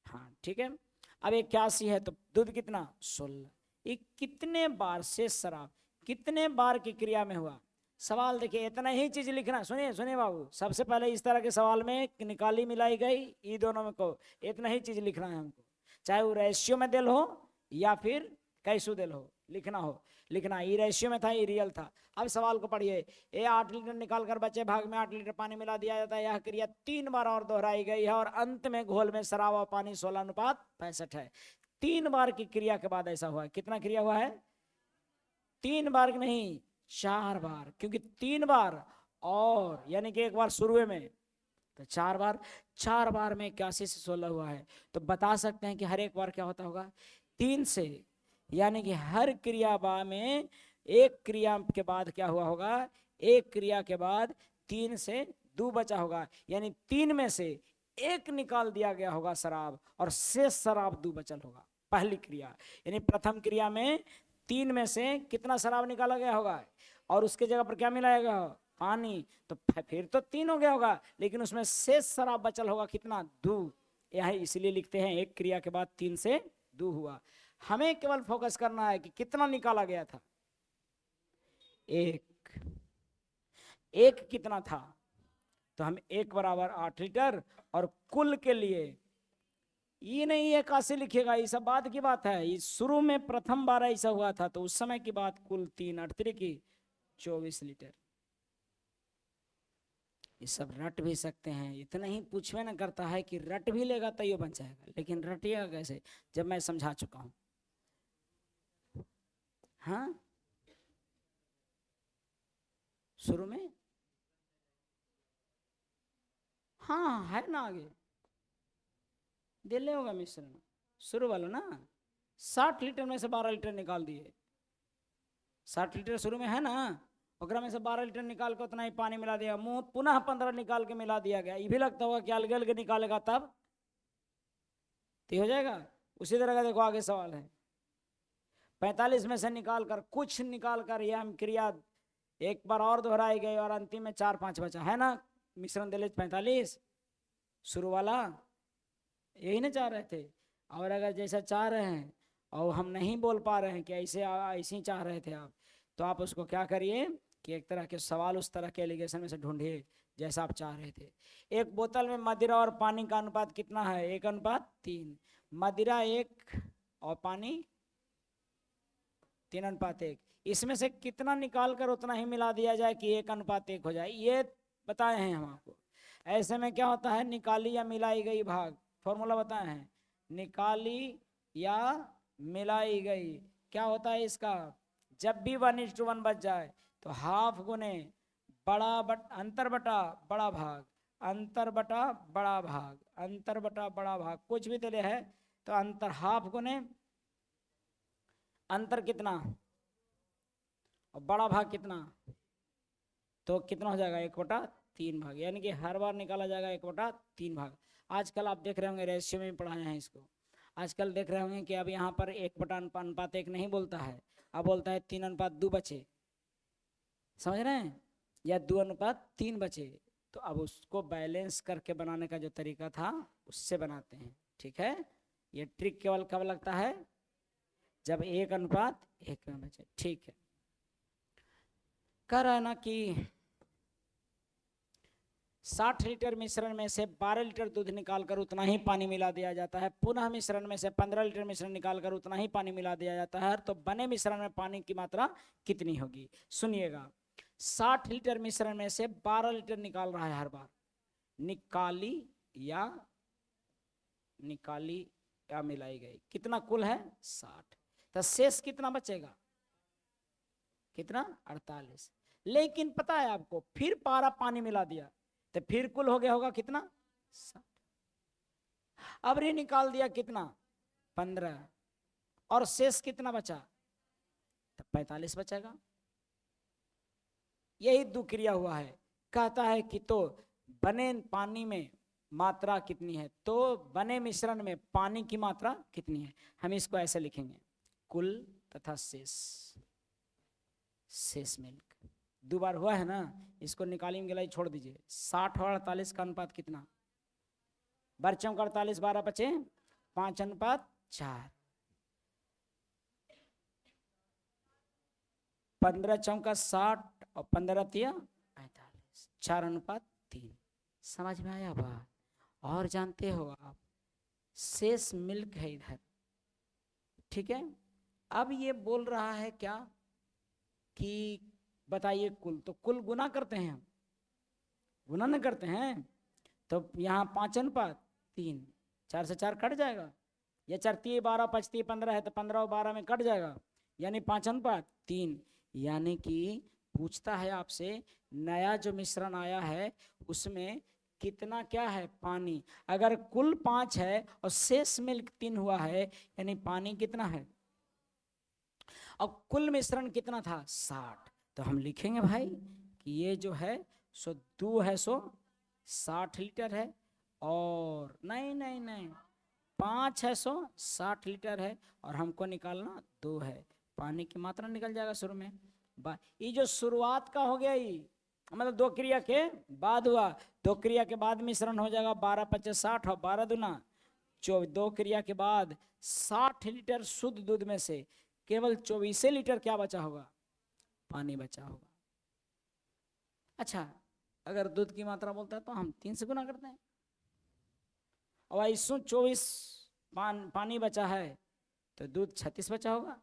हाँ ठीक है। अब 81 है तो दूध कितना 16, ये कितने बार शेष शराब कितने बार की क्रिया में हुआ, सवाल देखिए इतना ही चीज लिखना, सुनिए सुनिए बाबू, सबसे पहले इस तरह के सवाल में निकाली मिलाई गई ये दोनों में को इतना ही चीज लिखना है हमको, चाहे वो रेशियो में दिल हो या फिर कैसू दिल हो, लिखना हो लिखना, ये रेशियो में था ये रियल था। अब सवाल को पढ़िए, ये 8 लीटर निकाल कर बचे भाग में 8 लीटर पानी मिला दिया जाता है, यह क्रिया 3 बार और दोहराई गई है और अंत में घोल में शराब और पानी 16:65 है। 3 बार की क्रिया के बाद ऐसा हुआ है, कितना क्रिया हुआ है, 3 बार नहीं 4 बार, क्योंकि 3 बार और यानी कि एक बार शुरू में तो 4 बार, 4 बार में 81 से 16 हुआ है, तो बता सकते हैं कि हर एक बार क्या होता होगा 3 से, यानी कि हर क्रिया में एक क्रिया के बाद क्या हुआ होगा, एक क्रिया के बाद 3 से 2 बचा होगा, यानी 3 में से 1 निकाल दिया गया होगा शराब और शेष शराब 2 बचल होगा, पहली क्रिया, यानी प्रथम क्रिया में 3 में से कितना शराब निकाला गया होगा और उसके जगह पर क्या मिलाया गया होगा, पानी, तो फिर तो 3 हो गया होगा, लेकिन उसमें शेष शराब बचल होगा कितना 2, यही इसलिए लिखते हैं एक क्रिया के बाद 3 से 2 हुआ। हमें केवल फोकस करना है कि कितना निकाला गया था, एक कितना था, तो हम 1 बराबर 8 लीटर, और कुल के लिए ये नहीं 81 लिखेगा, ये सब बाद की बात है, ये शुरू में प्रथम बार ऐसा हुआ था तो उस समय की बात, कुल 3 8 की 24 लीटर। ये सब रट भी सकते हैं, इतना ही पूछवे ना करता है कि रट भी लेगा तो ये बन जाएगा, लेकिन रटिएगा कैसे जब मैं समझा चुका हूं, हाँ शुरू में, हाँ है ना, आगे दे ले होगा मिश्रण, शुरू वाला ना। 60 लीटर में से 12 लीटर निकाल दिए, 60 लीटर शुरू में है ना, ओकरा में से 12 लीटर निकाल के उतना ही पानी मिला दिया, मुंह पुनः 15 निकाल के मिला दिया गया। ये भी लगता होगा कि अलग अलग निकालेगा तब तो हो जाएगा। उसी तरह का देखो आगे सवाल है, 45 में से निकाल कर कुछ निकाल कर यह क्रिया एक बार और दोहराई गई और अंतिम में 4 5 बचा, है ना। मिश्रण दे ले 45 शुरू वाला, यही ना चाह रहे थे। और अगर जैसा चाह रहे हैं और हम नहीं बोल पा रहे हैं कि ऐसे ऐसे ही चाह रहे थे आप, तो आप उसको क्या करिए कि एक तरह के सवाल उस तरह के एलिगेशन में से ढूंढिए जैसा आप चाह रहे थे। एक बोतल में मदिरा और पानी का अनुपात कितना है? 1:3। मदिरा 1 और पानी 3:1। इसमें से कितना निकाल कर उतना ही मिला दिया जाए कि 1:1 हो जाए, ये बताए हैं हम आपको। ऐसे में क्या होता है, निकाली या मिलाई गई भाग, फॉर्मूला बताए हैं, निकाली या मिलाई गई क्या होता है इसका। जब भी 1:1 बच जाए तो हाफ गुने अंतर बटा बड़ा भाग, अंतर बटा बड़ा भाग, अंतर बटा बड़ा भाग, कुछ भी दे है तो अंतर हाफ गुने अंतर कितना और बड़ा भाग कितना, तो कितना हो जाएगा 1/3 भाग, यानी कि हर बार निकाला जाएगा 1/3 भाग। आजकल आप देख रहे होंगे रेशियो में पढ़ाए हैं इसको, आजकल देख रहे होंगे कि अब यहाँ पर 1/1 नहीं बोलता है, अब बोलता है 3:2 बचे, समझ रहे हैं, या 2:3 बचे। तो अब उसको बैलेंस करके बनाने का जो तरीका था उससे बनाते हैं, ठीक है। ये ट्रिक केवल कब लगता है, जब 1:1 में बचे, ठीक है। कह रहा है ना कि 60 लीटर मिश्रण में से 12 लीटर दूध निकालकर उतना ही पानी मिला दिया जाता है, पुनः मिश्रण में से 15 लीटर मिश्रण निकालकर उतना ही पानी मिला दिया जाता है, तो बने मिश्रण में पानी की मात्रा कितनी होगी। सुनिएगा, 60 लीटर मिश्रण में से 12 लीटर निकाल रहा है हर बार, निकाली या मिलाई गई, कितना कुल है 60, तो शेष कितना बचेगा, कितना 48। लेकिन पता है आपको, फिर पारा पानी मिला दिया तो फिर कुल हो गया होगा कितना 60। अब रे निकाल दिया कितना 15 और शेष कितना बचा, तो 45 बचेगा। यही दो क्रिया हुआ है। कहता है कि तो बने पानी में मात्रा कितनी है, तो बने मिश्रण में पानी की मात्रा कितनी है। हम इसको ऐसे लिखेंगे, कुल तथा शेष मिल्क। दो बार हुआ है ना, इसको निकाली गिलाई छोड़ दीजिए। 60 और 48 का अनुपात कितना, बर्चों का 48, 12 बचे 5:4, 15 चौका 60 और 15 तिया 45, 4:3। समझ में आया बात। और जानते हो आप, शेष मिल्क है इधर, ठीक है। अब ये बोल रहा है क्या कि बताइए कुल, तो कुल गुना करते हैं हम, गुना न करते हैं, तो यहाँ 5:3, 4 से 4 कट जाएगा, या 4 12 5 15 है तो 15 और 12 में कट जाएगा, यानी 5:3। यानी कि पूछता है आपसे, नया जो मिश्रण आया है उसमें कितना क्या है, पानी। अगर कुल 5 है और शेष मिल्क 3 हुआ है, यानी पानी कितना है, और कुल मिश्रण कितना था 60, तो हम लिखेंगे भाई कि ये जो है सो 2 है, सो 60 लीटर है, और नहीं 5 है सो 60 लीटर है, और हमको निकालना 2 है, पानी की मात्रा निकल जाएगा शुरू में। ये जो शुरुआत का हो गया, ये मतलब 2 क्रिया के बाद हुआ, 2 क्रिया के बाद मिश्रण हो जाएगा 12 25 60 और 12 दूना 24। 2 क्रिया के बाद 60 लीटर शुद्ध दूध में से केवल 24 लीटर क्या बचा होगा, पानी बचा होगा। अच्छा, अगर दूध की मात्रा बोलता है तो हम 3 से गुना करते हैं, और 24 पानी बचा है तो दूध 36 बचा होगा।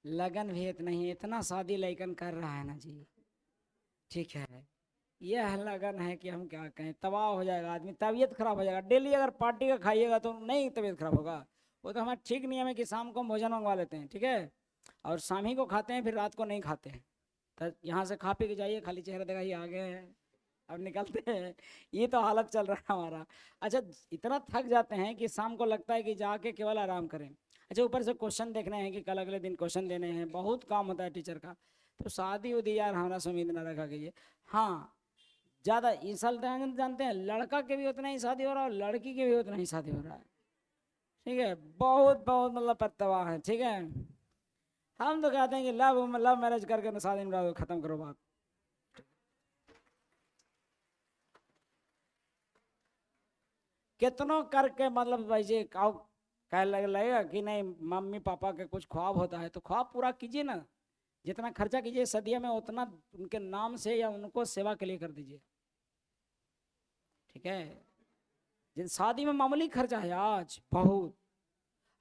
लगन भी इतना ही, इतना शादी लैकन कर रहा है ना जी, ठीक है। यह लगन है कि हम क्या कहें, तबाह हो जाएगा आदमी, तबीयत खराब हो जाएगा। डेली अगर पार्टी का खाइएगा तो नहीं तबीयत खराब होगा। वो तो हमारा ठीक नियम है कि शाम को भोजन मंगवा लेते हैं, ठीक है, और शाम ही को खाते हैं, फिर रात को नहीं खाते हैं। तो यहाँ से खा पी के जाइए, खाली चेहरा देखा ये आ गए हैं, अब निकलते हैं। ये तो हालत चल रहा है हमारा। अच्छा, इतना थक जाते हैं कि शाम को लगता है कि जाके केवल आराम करें। अच्छा, ऊपर से क्वेश्चन देखने हैं कि कल अगले दिन क्वेश्चन देने हैं, बहुत काम होता है टीचर का। तो शादी उदी यार हमारा से उम्मीद ना रखा कीजिए। हाँ, ज़्यादा इस साल जानते हैं, लड़का के भी उतना ही शादी हो रहा है और लड़की के भी उतना ही शादी हो रहा है, ठीक है। बहुत बहुत मतलब परतवा है, ठीक है। हम तो कहते हैं कि लव लव मैरिज करके शादी में खत्म करो बात। कितनों करके मतलब वैसे कह लगेगा कि नहीं मम्मी पापा के कुछ ख्वाब होता है तो ख्वाब पूरा कीजिए ना। जितना खर्चा कीजिए सदिया में उतना उनके नाम से या उनको सेवा के लिए कर दीजिए, ठीक है। जिन शादी में मामूली खर्चा है आज बहुत।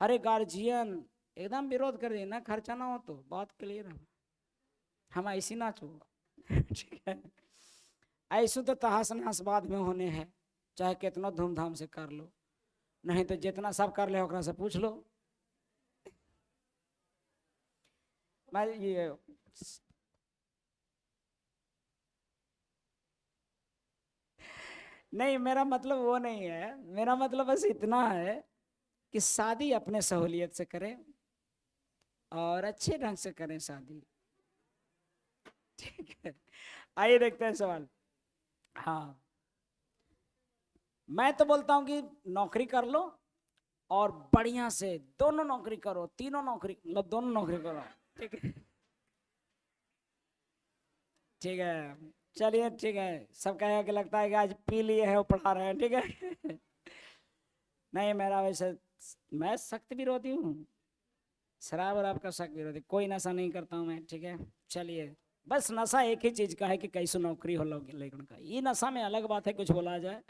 अरे गार्जियन एकदम विरोध कर दिए ना, खर्चा ना हो तो बात क्लियर है, हम ऐसी नाचो। ठीक है, ऐसू तो तहास नहास बाद में होने हैं, चाहे कितना धूमधाम से कर लो, नहीं तो जितना सब कर ले ओकरा से पूछ लो। मैं ये नहीं, मेरा मतलब वो नहीं है, मेरा मतलब बस इतना है कि शादी अपने सहूलियत से करें और अच्छे ढंग से करें शादी, ठीक है। आइए देखते हैं सवाल। हाँ, मैं तो बोलता हूं कि नौकरी कर लो और बढ़िया से दोनों नौकरी करो, तीनों नौकरी मतलब दोनों नौकरी करो, ठीक है, ठीक है। चलिए ठीक है, सब कहेगा कि लगता है कि आज पी लिए है वो पढ़ा रहे हैं, ठीक है। नहीं, मेरा वैसे मैं सख्त विरोधी हूँ, शराब वराब का सख्त विरोधी, कोई नशा नहीं करता हूँ मैं, ठीक है। चलिए, बस नशा एक ही चीज का है कि कैसे नौकरी हो लोग लेकिन का, ये नशा में अलग बात है कुछ बोला जाए,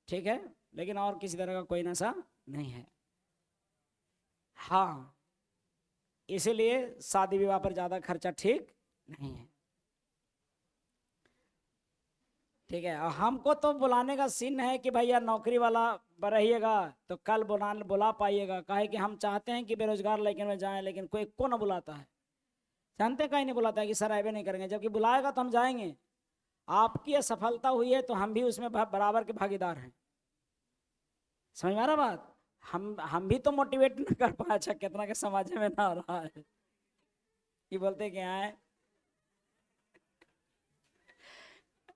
ठीक है, लेकिन और किसी तरह का कोई नशा नहीं है। हाँ, इसीलिए शादी विवाह पर ज्यादा खर्चा ठीक नहीं है, ठीक है। और हमको तो बुलाने का सीन है कि भैया नौकरी वाला रहिएगा तो कल बुला पाइएगा, काहे कि हम चाहते हैं कि बेरोजगार लेकिन में जाएं, लेकिन कोई को ना बुलाता है, जानते कहीं नहीं बुलाता है कि सर आए नहीं करेंगे, जबकि बुलाएगा तो हम जाएंगे। आपकी असफलता हुई है तो हम भी उसमें बराबर के भागीदार हैं, समझ में आ रहा बात। हम भी तो मोटिवेट ना कर पाए, अच्छा कितना के समाज में ना हो रहा है कि बोलते क्या है,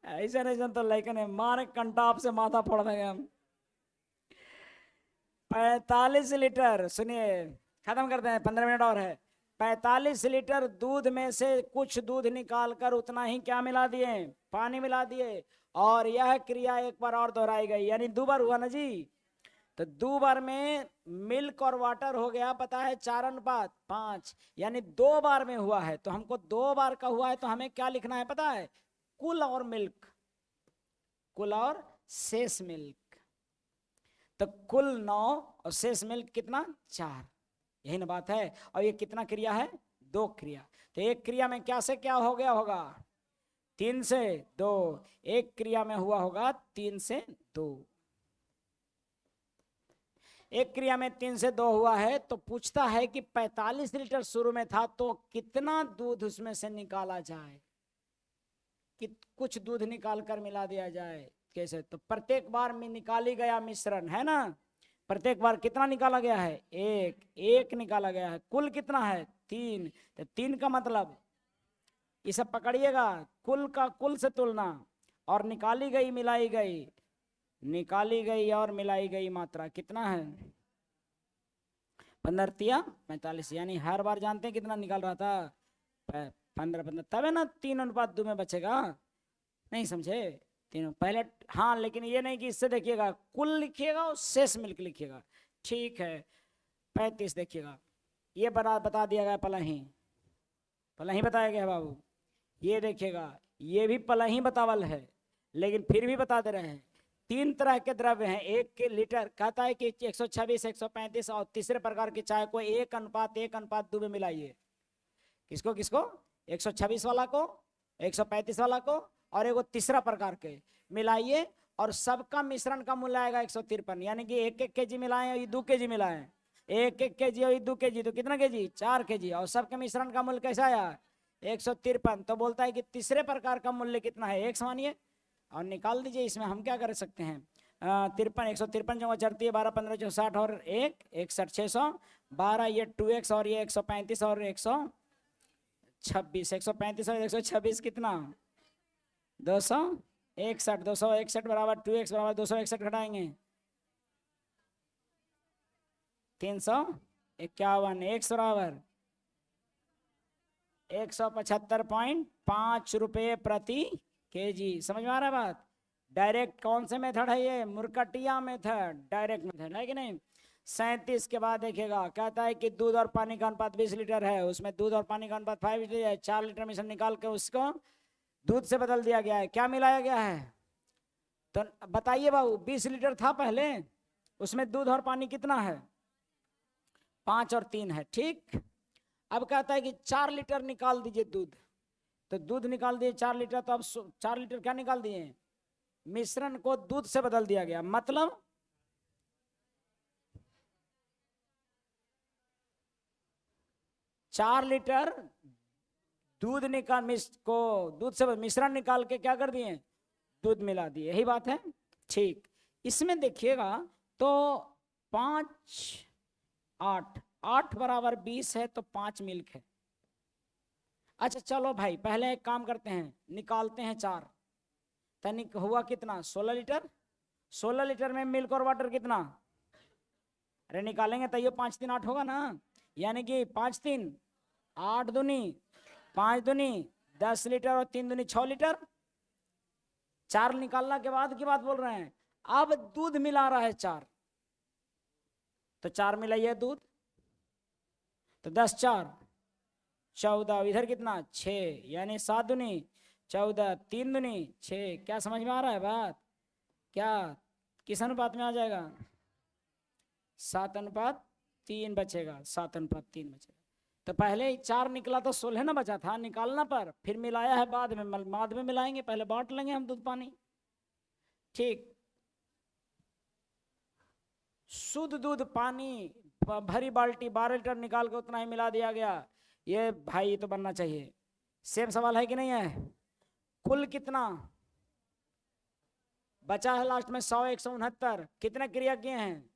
ऐसा नहीं तो लेकिन है मारे कंटाप से माथा फोड़ देंगे हम। 45 लीटर, सुनिए, खत्म करते हैं, 15 मिनट और है। 45 लीटर दूध में से कुछ दूध निकाल कर उतना ही क्या मिला दिए, पानी मिला दिए, और यह क्रिया एक बार और दोहराई गई, यानी 2 बार हुआ ना जी। तो 2 बार में मिल्क और वाटर हो गया, पता है 4:5, यानी 2 बार में हुआ है, तो हमको 2 बार का हुआ है तो हमें क्या लिखना है पता है, कुल और मिल्क, कुल और शेष मिल्क। तो कुल 9 और शेष मिल्क कितना 4, यही ना बात है। और ये कितना क्रिया है, 2 क्रिया। तो एक क्रिया में क्या से क्या हो गया होगा, 3 से 2, एक क्रिया में हुआ होगा 3 से 2, एक क्रिया में 3 से 2 हुआ है। तो पूछता है कि 45 लीटर शुरू में था तो कितना दूध उसमें से निकाला जाए, कि कुछ दूध निकाल कर मिला दिया जाए, कैसे, तो प्रत्येक बार में निकाली गया मिश्रण है ना, प्रत्येक बार कितना निकाला गया है, एक एक निकाला गया है, कुल कितना है 3, तो 3 का मतलब ये सब पकड़िएगा, कुल का कुल से तुलना, और निकाली गई मिलाई गई, निकाली गई और मिलाई गई मात्रा कितना है, 15×3=45, यानी हर बार जानते हैं कितना निकाल रहा था, 15 तब है ना 3:2 में बचेगा, नहीं समझे, तीनों पहले। हाँ, लेकिन ये नहीं कि इससे देखिएगा कुल लिखिएगा और शेष मिल्क लिखिएगा, ठीक है। 35 देखिएगा, ये बता दिया गया पलही, पलही बताया गया है बाबू, ये देखिएगा ये भी पलही बतावल है, लेकिन फिर भी बता दे रहे हैं 3 तरह के द्रव्य हैं, 1 लीटर कहता है कि 126, 135 और तीसरे प्रकार की चाय को 1:1:2 में मिलाइए, किसको किसको? 126 वाला को, 135 वाला को, और एगो तीसरा प्रकार के मिलाइए और सबका मिश्रण का मूल्य आएगा 153। यानी कि 1-1 केजी मिलाएं और 2 केजी मिलाएं, 1-1 केजी और 2 केजी, तो कितना केजी? 4 केजी, और सबके मिश्रण का मूल्य कैसा आया? 153। तो बोलता है कि तीसरे प्रकार का मूल्य कितना है? 1 मानिए और निकाल दीजिए। इसमें हम क्या कर सकते हैं? 53, 153 जमा चढ़ती है 12 15 64 और 1 61 612, ये 2x और ये 135 और 126, 135 और 126 कितना? 261, 261 बराबर 2x बराबर 261 घटाएंगे 351, x बराबर 175.5 रुपये प्रति केजी। समझ में आ रहा है बात? डायरेक्ट कौन से मेथड है ये? मुरकटिया मेथड, डायरेक्ट मेथड है कि नहीं? 37 के बाद देखिएगा, कहता है कि दूध और पानी का अनुपात 20 लीटर है, उसमें दूध और पानी का अनुपात 5 लीटर है, 4 लीटर मिश्रण निकाल के उसको दूध से बदल दिया गया है। क्या मिलाया गया है? तो बताइए बाबू, 20 लीटर था पहले, उसमें दूध और पानी कितना है? 5 और 3 है, ठीक। अब कहता है कि 4 लीटर निकाल दीजिए दूध, तो दूध निकाल दिए 4 लीटर, तो अब 4 लीटर क्या निकाल दिए? मिश्रण को दूध से बदल दिया गया। मतलब 4 लीटर दूध निकाल दूध से मिश्रण निकाल के क्या कर दिए? दूध मिला दिए। यही बात है, ठीक। इसमें देखिएगा तो 5 8 8 बराबर 20 है, तो 5 मिल्क है। अच्छा चलो भाई, पहले एक काम करते हैं, निकालते हैं 4, तनिक हुआ कितना? 16 लीटर। 16 लीटर में मिल्क और वाटर कितना? अरे निकालेंगे तैयो 5 3 8 होगा ना, यानी कि 5 3 8 दूनी 5 दूनी 10 लीटर और 3 दूनी 6 लीटर। 4 निकालने के बाद की बात बोल रहे हैं। अब दूध मिला रहा है 4, तो 4 मिलाइए दूध, तो 10 4 14, इधर कितना? 6, यानी 7 दूनी 14, 3 दूनी 6। क्या समझ में आ रहा है बात? क्या किस अनुपात में आ जाएगा? 7:3 बचेगा, 7:3 बचेगा। तो पहले 4 निकला तो 16 ना बचा था निकालना पर, फिर मिलाया है बाद में मिलाएंगे, पहले बांट लेंगे हम दूध पानी, ठीक। शुद्ध दूध पानी भरी बाल्टी 12 लीटर निकाल के उतना ही मिला दिया गया। ये भाई तो बनना चाहिए। सेम सवाल है कि नहीं है? कुल कितना बचा है लास्ट में? 100 169। कितने क्रिया किए हैं?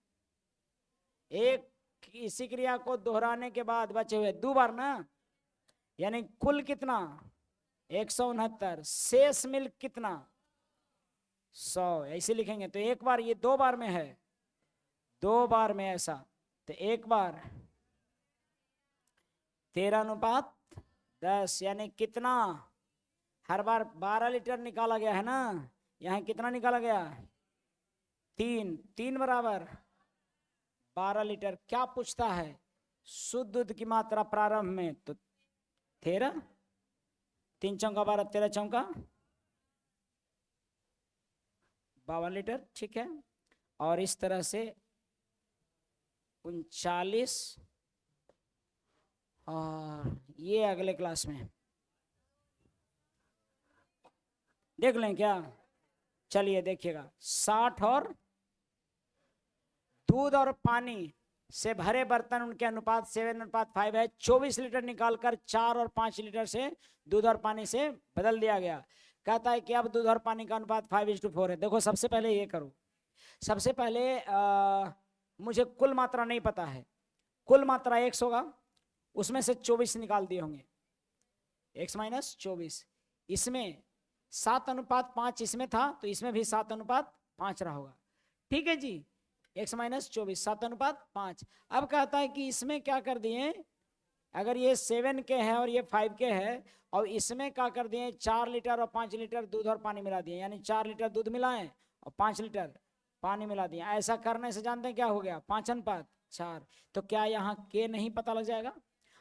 एक। इसी क्रिया को दोहराने के बाद बचे हुए 2 बार ना, यानी कुल कितना? 169। शेष मिल्क कितना? 100। ऐसे लिखेंगे तो एक बार, ये 2 बार में है, 2 बार में ऐसा, तो एक बार 13:10, यानी कितना? हर बार 12 लीटर निकाला गया है ना, यहाँ कितना निकाला गया? 3 बराबर 12 लीटर। क्या पूछता है? शुद्ध दूध की मात्रा प्रारंभ में, तो 13, 3 चौका 12, 13 चौका 52 लीटर, ठीक है। और इस तरह से 39, और ये अगले क्लास में देख लें क्या? चलिए देखिएगा, 60 और दूध और पानी से भरे बर्तन, उनके अनुपात 7:5 है। 24 लीटर निकालकर 4 और 5 लीटर से दूध और पानी से बदल दिया गया। कहता है कि अब दूध और पानी का अनुपात 5:4 है। देखो सबसे पहले ये करो, सबसे पहले मुझे कुल मात्रा नहीं पता है, कुल मात्रा x होगा, उसमें से 24 निकाल दिए होंगे, x - 24। इसमें 7:5 इसमें था, तो इसमें भी 7:5 रहा होगा, ठीक है जी। x - 24 7:5। अब कहता है कि इसमें क्या कर दिए, अगर ये 7 के है और ये 5 के है, और इसमें क्या कर दिए 4 लीटर और 5 लीटर दूध और पानी मिला दिए, यानी 4 लीटर दूध मिलाएं और 5 लीटर पानी मिला दिया। ऐसा करने से जानते हैं क्या हो गया? 5:4। तो क्या यहाँ के नहीं पता लग जाएगा?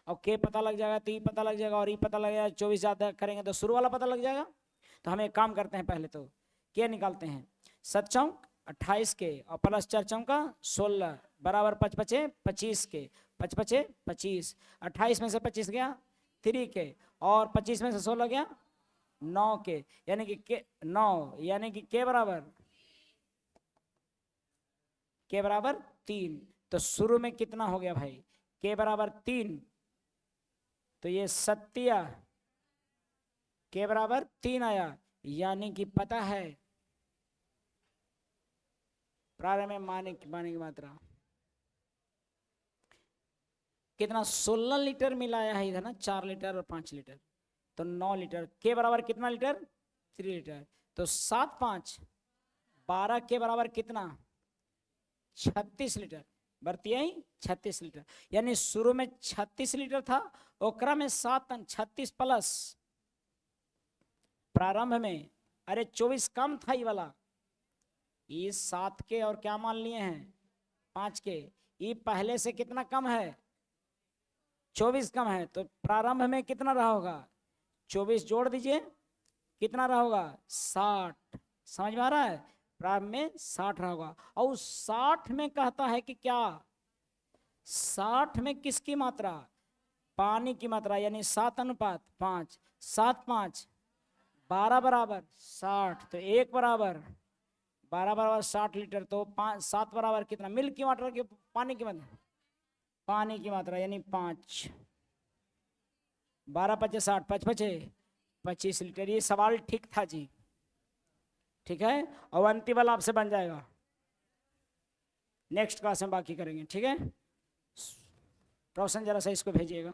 और के पता लग जाएगा तो ई पता लग जाएगा, और ई पता लग जाएगा, 24 ज़्यादा करेंगे तो शुरू वाला पता लग जाएगा। तो हम एक काम करते हैं, पहले तो के निकालते हैं। 7 चौक 28 के और प्लस 4 चौका 16 बराबर 5 5 25 के, 5 5 25। 28 में से 25 गया 3 के, और 25 में से 16 गया 9 के, यानी कि 9, यानी कि के बराबर 3। तो शुरू में कितना हो गया भाई, के बराबर 3, तो ये सत्या के बराबर 3 आया, यानी कि पता है प्रारंभ में पानी की मात्रा कितना, 16 लीटर मिलाया है इधर ना, 4 लीटर और 5 लीटर, तो 9 लीटर। के बराबर कितना लीटर, 3 लीटर, तो 7 5 12 के बराबर कितना, 36 लीटर, बरती आई 36 लीटर, यानी शुरू में 36 लीटर था, ओकरा में 7 36 प्लस प्रारंभ में, अरे 24 कम था ये वाला, ये 7 के और क्या मान लिए हैं 5 के, ये पहले से कितना कम है 24 कम है, तो प्रारंभ में कितना रहा होगा, 24 जोड़ दीजिए कितना रहा होगा 60, समझ में आ रहा है, प्रारंभ में 60 रहा होगा। और 60 में कहता है कि क्या, 60 में किसकी मात्रा, पानी की मात्रा, यानी 7:5, 7 5 12 बराबर 60, तो 1 बराबर 12 बराबर 60 लीटर, तो 7 बराबर कितना, मिल्क की मात्रा की, पानी की मात्रा, पानी की मात्रा यानी 5, 12 5 60, 5 5 25 लीटर। ये सवाल ठीक था जी, ठीक है, और अंतिम वाला आपसे बन जाएगा, नेक्स्ट क्लास में बाकी करेंगे, ठीक है। रोशन जरा सा इसको भेजिएगा।